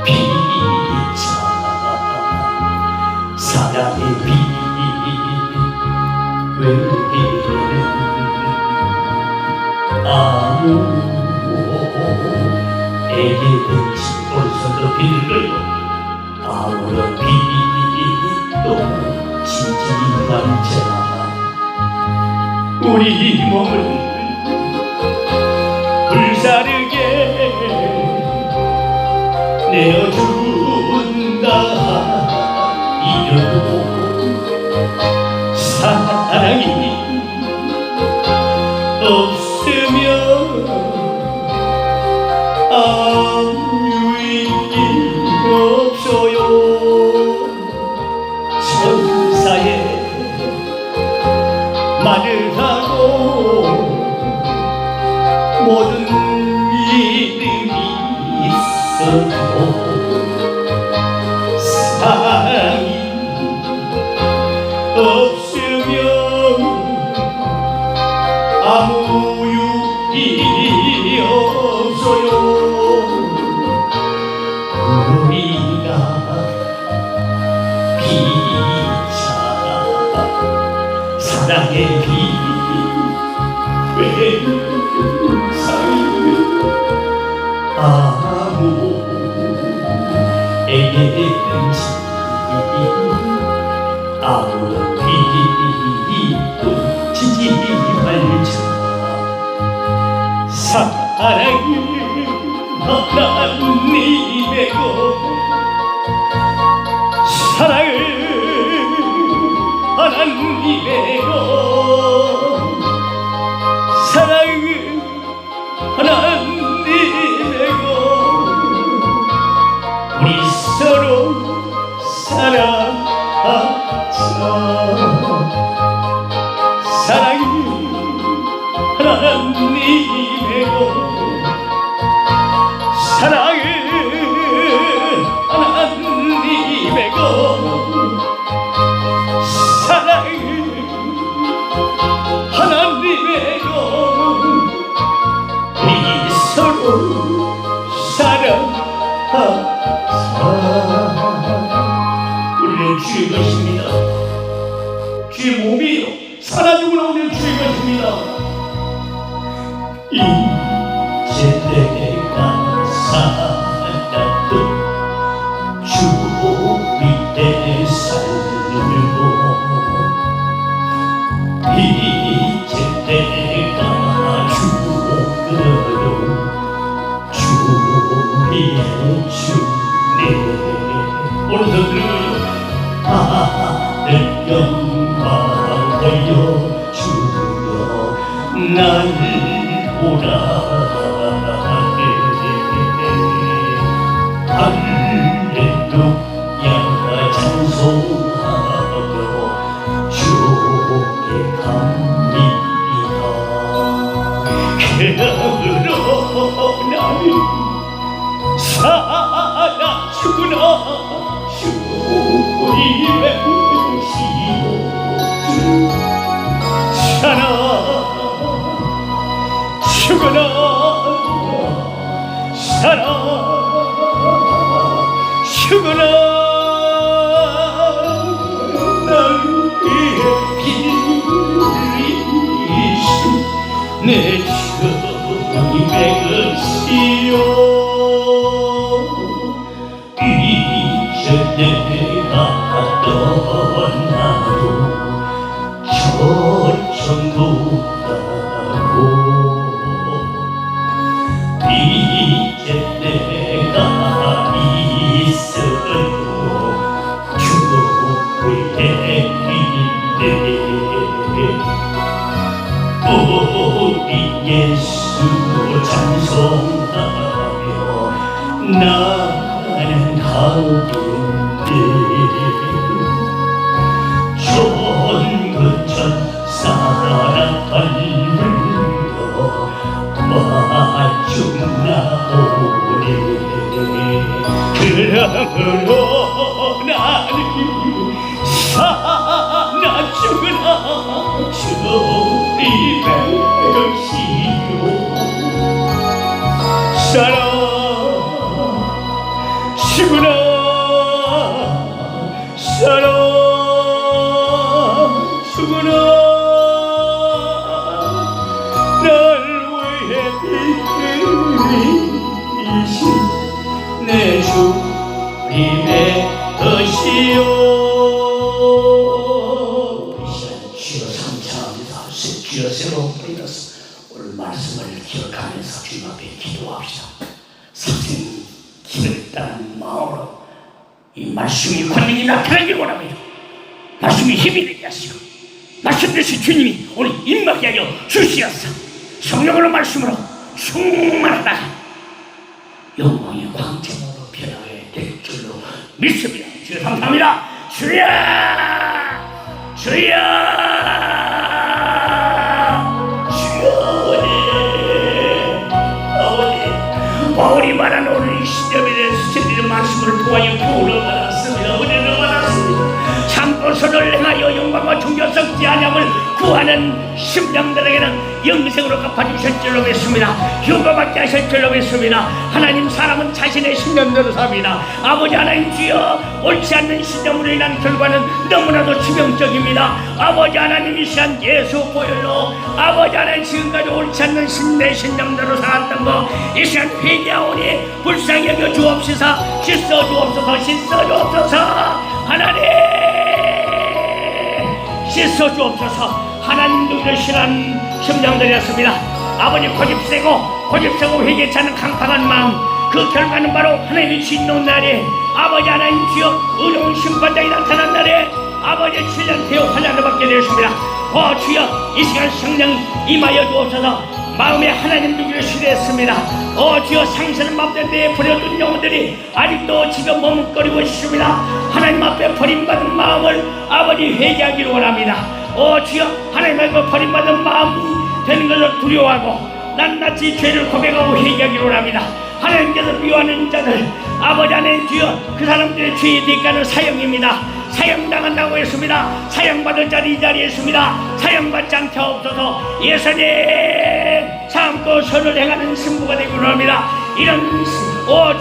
비차 사랑의 빛 외에는 아무에게든지 오른손도 빛을 걸고 아무런 빛도 지지 말자. 우리 몸을 불사르게 내어준다. 이러고 사랑이 없으면 아무 의미 없어요. 천사의 말을 하고 모든 이름이 있어도 사랑이 없으면 아무 유익이 없어요. 우리가 비차 사랑의 빛 외에는 아무에게든지 아무런 빛도 지지 말자. 사랑은 하나님의 것, 사랑은 하나님의 것, 사랑은 하나님의 것. 우리 서로 사랑하자. 사랑은 하나님의 것, 사랑은 하나님의 것, 사랑은 하나님의 것. 우리 서로 사랑하자. 우리는 주의 것입니다. 주의 몸이요 사라지고 나오는 주의 것입니다. 이제 내가 살았던 주 밑에 살고 이제 내가 죽어요. 주의 주님 오른손 들어요. 하늘 영광 보여 주여 날 보라. 할렐루야 찬송하며 주께 갑니다. 그러므로 나는 살아주구나. 주님의 시오 살아주구나. 살아주구나. 날 위해 빌리신 내 주님의 것이요. 이제 내가 떠나도 저 천국 가고 이제 내가 있을 새로 뿌리면서 오늘 말씀을 기억하면서 주님 앞에 기도합시다. 사생 길을 따르는 마음으로 이 말씀이 권능이 나타나길 원합니다. 말씀이 힘이 되게 하시고 말씀 대신 주님이 오늘 임하게 하여 주시옵소서. 성령으로 말씀으로 충만하다 영광의 광채로 변하게 될 줄로 믿습니다. 주여 감사합니다. 주여 주여 아버지 바울이 말한 오늘 이 시점에 대해서 저희들의 말씀을 통하여 교훈을 받았습니다. 은혜를 받았습니다. 참고서를 행하여 영광과 존경스럽지 않음을 구하는 심령들에게는 영생으로 갚아주실 줄로 믿습니다. 휴가받게 하실 줄로 믿습니다. 하나님, 사람은 자신의 신념대로 삽니다. 아버지 하나님, 주여 옳지 않는 신념으로 인한 결과는 너무나도 치명적입니다. 아버지 하나님, 이 시간 예수 보혈로 아버지 하나님, 지금까지 옳지 않는 내 신념대로 살았던 거 이 시간 회개하오니 불쌍히 여겨 주옵소서. 씻어 주옵소서. 씻어 주옵소서. 하나님 씻어 주옵소서. 하나님도 이러시는 심령들이었습니다. 아버지, 고집세고 회개치 않는 강팍한 마음, 그 결과는 바로 하나님의 진노 날에 아버지 하나님 주여 의로운 심판장이 나타난 날에 아버지 7년 대역 환란을 받게 되었습니다. 주여 이 시간 성령 임하여 주옵소서. 마음에 하나님 두기를 시대했습니다. 주여 상처는 맘대로 내에 버려둔 영혼들이 아직도 지금 머뭇거리고 있습니다. 하나님 앞에 버림받은 마음을 아버지 회개하기를 원합니다. 주여 하나님 앞에 버림받은 마음이 되는 것을 두려워하고 낱낱이 죄를 고백하고 회개하기를 원합니다. 하나님께서 미워하는 자들 아버지 하나님 주여 그 사람들의 죄의 대가는 사형입니다. 사형당한다고 했습니다. 사형받을 자리 이 자리에 있습니다. 사형받지 않게 없어서 예수님 참고 선을 행하는 신부가 되기를 원합니다. 이런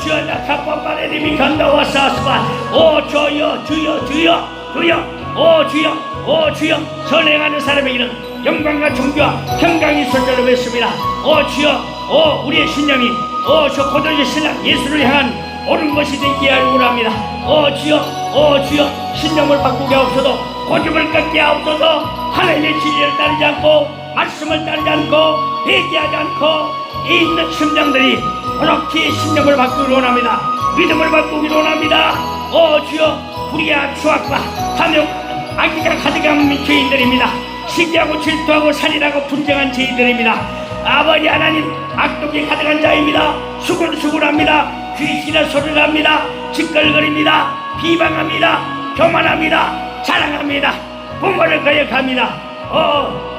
주여 나 카파바레님이 간다와 사스바 주여 주여 선행하는 사람에게는 영광과 존귀와 평강이 있을 줄로 믿습니다. 주여 우리의 신념이 저 고도의 신랑 예수를 향한 옳은 것이 되게 하기 원합니다. 주여 신념을 바꾸게 하옵소서. 고집을 꺾게 하옵소서. 하나님의 진리를 따르지 않고 말씀을 따르지 않고 회개하지 않고 있는 심령들이 그렇게 신념을 바꾸기를 원합니다. 믿음을 바꾸기를 원합니다. 주여 불의와 추악과 탐욕 악기가 가득한 죄인들입니다. 시기하고 질투하고 살인하고 분쟁한 죄인들입니다. 아버지 하나님, 악독이 가득한 자입니다. 수군수군합니다. 귀신의 소리를 합니다. 짓걸거립니다. 비방합니다. 교만합니다. 자랑합니다. 부모를 거역합니다.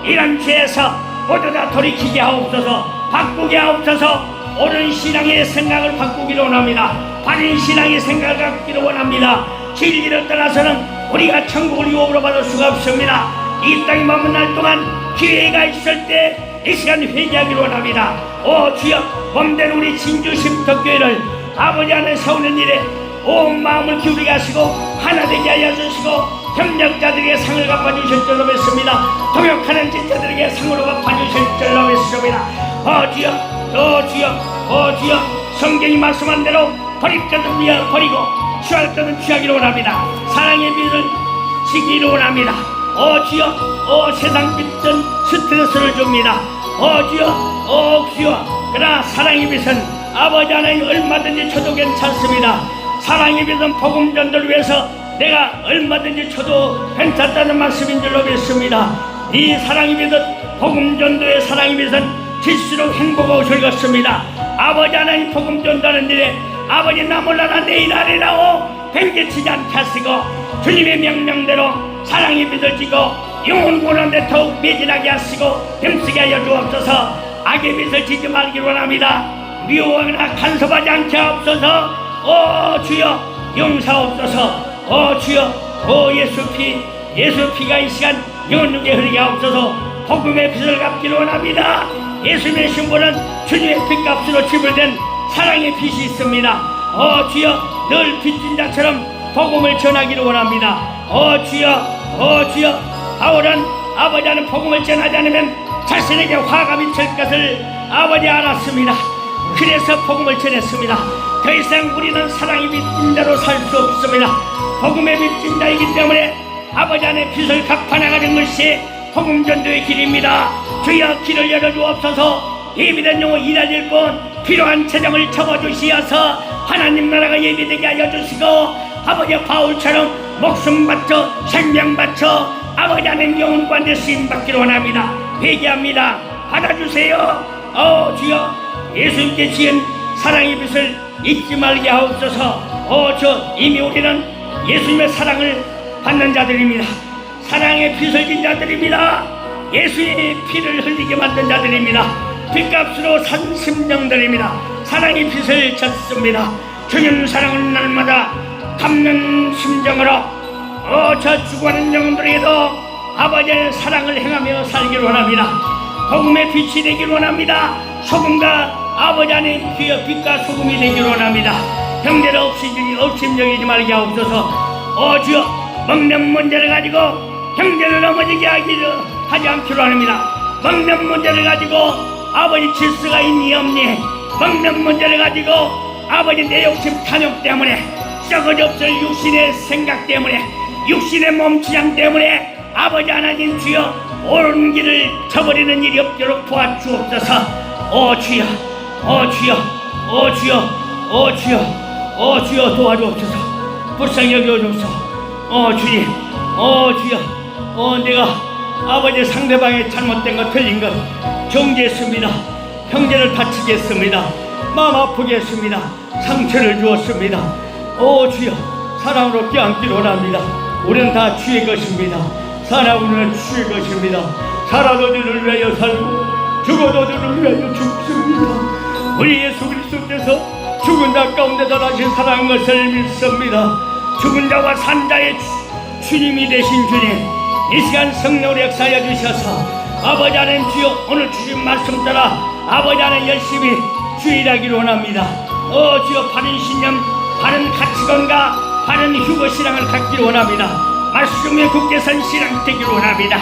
이런 죄에서 모두 다 돌이키게 하옵소서. 바꾸게 하옵소서. 옳은 신앙의 생각을 바꾸기를 원합니다. 바른 신앙의 생각을 갖기를 원합니다. 진리를 떠나서는 우리가 천국을 유업으로 받을 수가 없습니다. 이 땅에 머문 날 동안 기회가 있을 때 이 시간 회개하기를 원합니다. 주여 몸된 우리 진주 심덕교회를 아버지 안에 세우는 일에 온 마음을 기울이게 하시고 하나 되게 하여 주시고 협력자들에게 상을 갚아주실 줄로 믿습니다. 동역하는 지체들에게 상으로 갚아주실 줄로 믿습니다. 주여 성경이 말씀한 대로 버릴 것은 버리고 취할 것은 취하기를 원합니다. 사랑의 빛을 지기를 원합니다. 주여 세상 빛은 스트레스를 줍니다. 주여 그러나 사랑의 빛은 아버지 하나님 얼마든지 쳐도 괜찮습니다. 사랑의 빛은 복음 전도를 위해서 내가 얼마든지 쳐도 괜찮다는 말씀인 줄로 믿습니다. 이 사랑의 빛은 복음 전도의 사랑의 빛은 질수록 행복하고 오실 것입니다. 아버지 하나님 복음 전도하는 일에 아버지 나 몰라라 내일 아래라고 팽개치지 않게 하시고 주님의 명령대로 사랑의 빛을 지고 영혼 구원하는데 더욱 매진하게 하시고 힘쓰게 하여 주옵소서. 악의 빛을 지지 말기를 원합니다. 미워하거나 간섭하지 않게 하옵소서. 주여 용서하옵소서. 주여 예수 피가 이 시간 영혼중에 흐르게 하옵소서. 복음의 빛을 갚기를 원합니다. 예수님의 신부는 주님의 빛값으로 지불된 사랑의 빛이 있습니다. 주여 늘 빛진 자처럼 복음을 전하기를 원합니다. 주여 바울은 아버지는 복음을 전하지 않으면 자신에게 화가 미칠 것을 아버지 알았습니다. 그래서 복음을 전했습니다. 더 이상 우리는 사랑의 빛진 자로 살 수 없습니다. 복음의 빛진 자이기 때문에 아버지 안에 빛을 갚아나가는 것이 복음전도의 길입니다. 주여 길을 열어주옵소서. 예비된 영혼 일하실 분 필요한 재정을 접어주시어서 하나님 나라가 예비되게 하여 주시고 아버지 바울처럼 목숨 바쳐 생명 바쳐 아버지 하나님 영혼 관대 쓰임 받기를 원합니다. 회개합니다. 받아주세요. 주여 예수님께 지은 사랑의 빛을 잊지 말게 하옵소서. 저 이미 우리는 예수님의 사랑을 받는 자들입니다. 사랑의 빛을 진 자들입니다. 예수의 피를 흘리게 만든 자들입니다. 빚값으로 산 심령들입니다. 사랑의 빛을 졌습니다. 주님 사랑은 날마다 갚는 심정으로 저 죽어가는 영혼들에게도 아버지의 사랑을 행하며 살기를 원합니다. 복음의 빛이 되기를 원합니다. 소금과 아버지 안에 빛과 소금이 되기를 원합니다. 형제를 업심여기지 말게 하옵소서. 주여 먹는 문제를 가지고 형제를 넘어지게 하지 않기로 합니다. 먹는 문제를 가지고 아버지 질서가 있니 없니, 먹는 문제를 가지고 아버지 내 욕심 탐욕 때문에 썩어져 없을 육신의 생각 때문에 육신의 몸치장 때문에 아버지 하나님 주여 옳은 길을 저버리는 일이 없도록 도와주옵소서. 주여 주여 도와주옵소서. 불쌍히 여겨주옵소서. 주님 주여 내가 아버지 상대방의 잘못된 것 틀린 것 정죄했습니다. 형제를 다치게 했습니다. 마음 아프게 했습니다. 상처를 주었습니다. 주여 사랑으로 껴안기를 원합니다. 우리는 다 주의 것입니다. 사랑으로는 주의 것입니다. 살아도 너를 위하여 살고 죽어도 너를 위하여 죽습니다. 우리 예수 그리스도께서 죽은 자 가운데서 다시 살아난 것을 믿습니다. 죽은 자와 산 자의 주님이 되신 주님, 이 시간 성령으로 역사하여 주셔서 아버지 하나님 주여 오늘 주신 말씀 따라 아버지 하나님 열심히 주일하기를 원합니다. 주여 바른 신념, 바른 가치관과 바른 휴거신앙을 갖기를 원합니다. 말씀에 굳게 선 신앙 되기를 원합니다.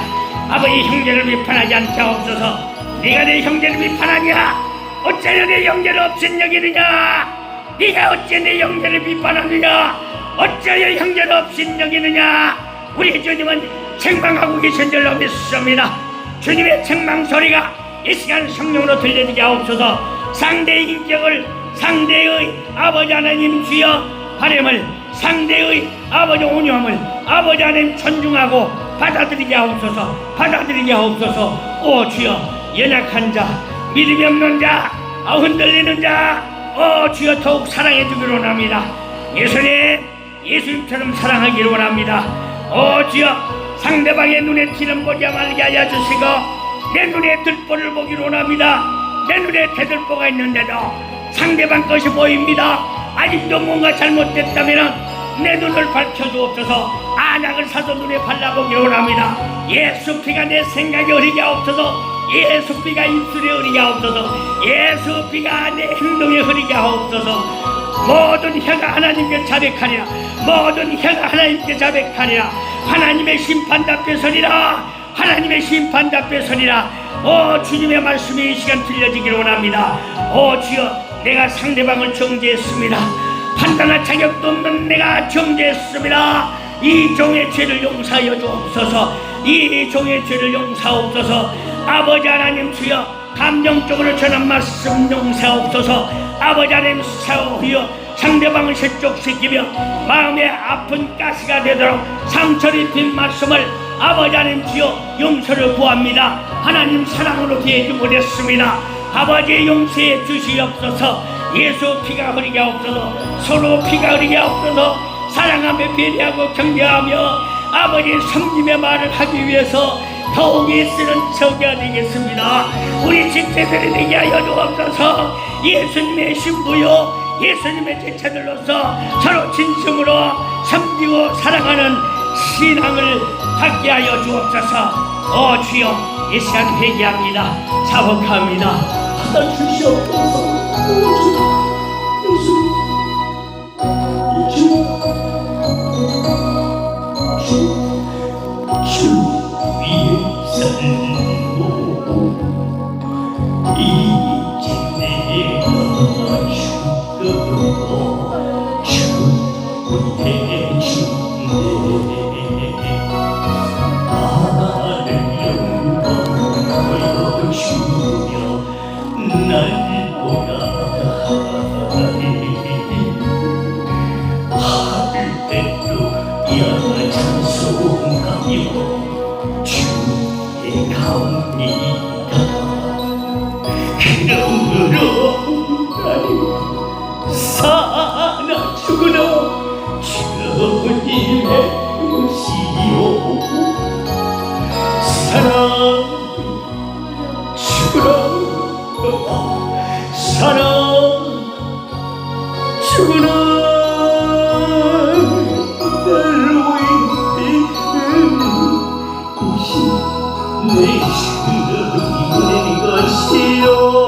아버지 형제를 비판하지 않게 하옵소서. 네가 내 형제를 비판하냐? 어째려 내 형제를 업신여기느냐? 네가 어째 내 형제를 비판하느냐? 어째려 형제를 업신여기느냐? 우리 주님은 책망하고 계신 줄로 믿습니다. 주님의 책망 소리가 이 시간 성령으로 들려지게 하옵소서. 상대의 인격을, 상대의 아버지 하나님 주여 바램을, 상대의 아버지 온유함을 아버지 하나님 존중하고 받아들이게 하옵소서. 받아들이게 하옵소서. 주여 연약한 자, 믿음이 없는 자, 흔들리는 자 주여 더욱 사랑해 주기를 원합니다. 예수님처럼 사랑하기를 원합니다. 주여 상대방의 눈에 티는 보지 말게 하여 주시고 내 눈에 들보를 보기를 원합니다. 내 눈에 대들보가 있는데도 상대방 것이 보입니다. 아직도 뭔가 잘못됐다면 내 눈을 밝혀주옵소서. 안약을 사서 눈에 발라보기를 원합니다. 예수 피가 내 생각에 흐르게 하옵소서. 예수 피가 입술에 흐르게 하옵소서. 예수 피가 내 행동에 흐르게 하옵소서. 모든 혀가 하나님께 자백하리라. 모든 혀가 하나님께 자백하리라. 하나님의 심판답게 서리라. 하나님의 심판답게 서리라. 주님의 말씀이 이 시간 들려지기를 원합니다. 주여 내가 상대방을 정죄했습니다. 판단할 자격도 없는 내가 정죄했습니다. 이 종의 죄를 용서하여 주옵소서. 이 종의 죄를 용서하옵소서. 아버지 하나님 주여 감정적으로 전한 말씀 용서하옵소서. 아버지 하나님 사오여 상대방을 실족시키며 마음에 아픈 가시가 되도록 상처를 입힌 말씀을 아버지 하나님 주여 용서를 구합니다. 하나님 사랑으로 대하지 못했습니다. 아버지의 용서해 주시옵소서. 예수 피가 흐르게 하옵소서. 서로 피가 흐르게 하옵소서. 사랑하며 배려하고 경배하며 아버지 성님의 말을 하기 위해서 더욱 애쓰는 저가 되겠습니다. 우리 지체들이 되게 하여 주옵소서. 예수님의 신부요 예수님의 지체들로서 서로 진심으로 섬기고 사랑하는 신앙을 갖게 하여 주옵소서. 주여 이 시간 회개합니다. 사복합니다. 받아주시옵소서. 이제 내가 죽어도 충분해 주네. 나를 갑니다. 그러므로 나는 사나 죽으나 주님의 뜻이요 사나 죽으나 사나 죽으나 내 신을 이기는 것이요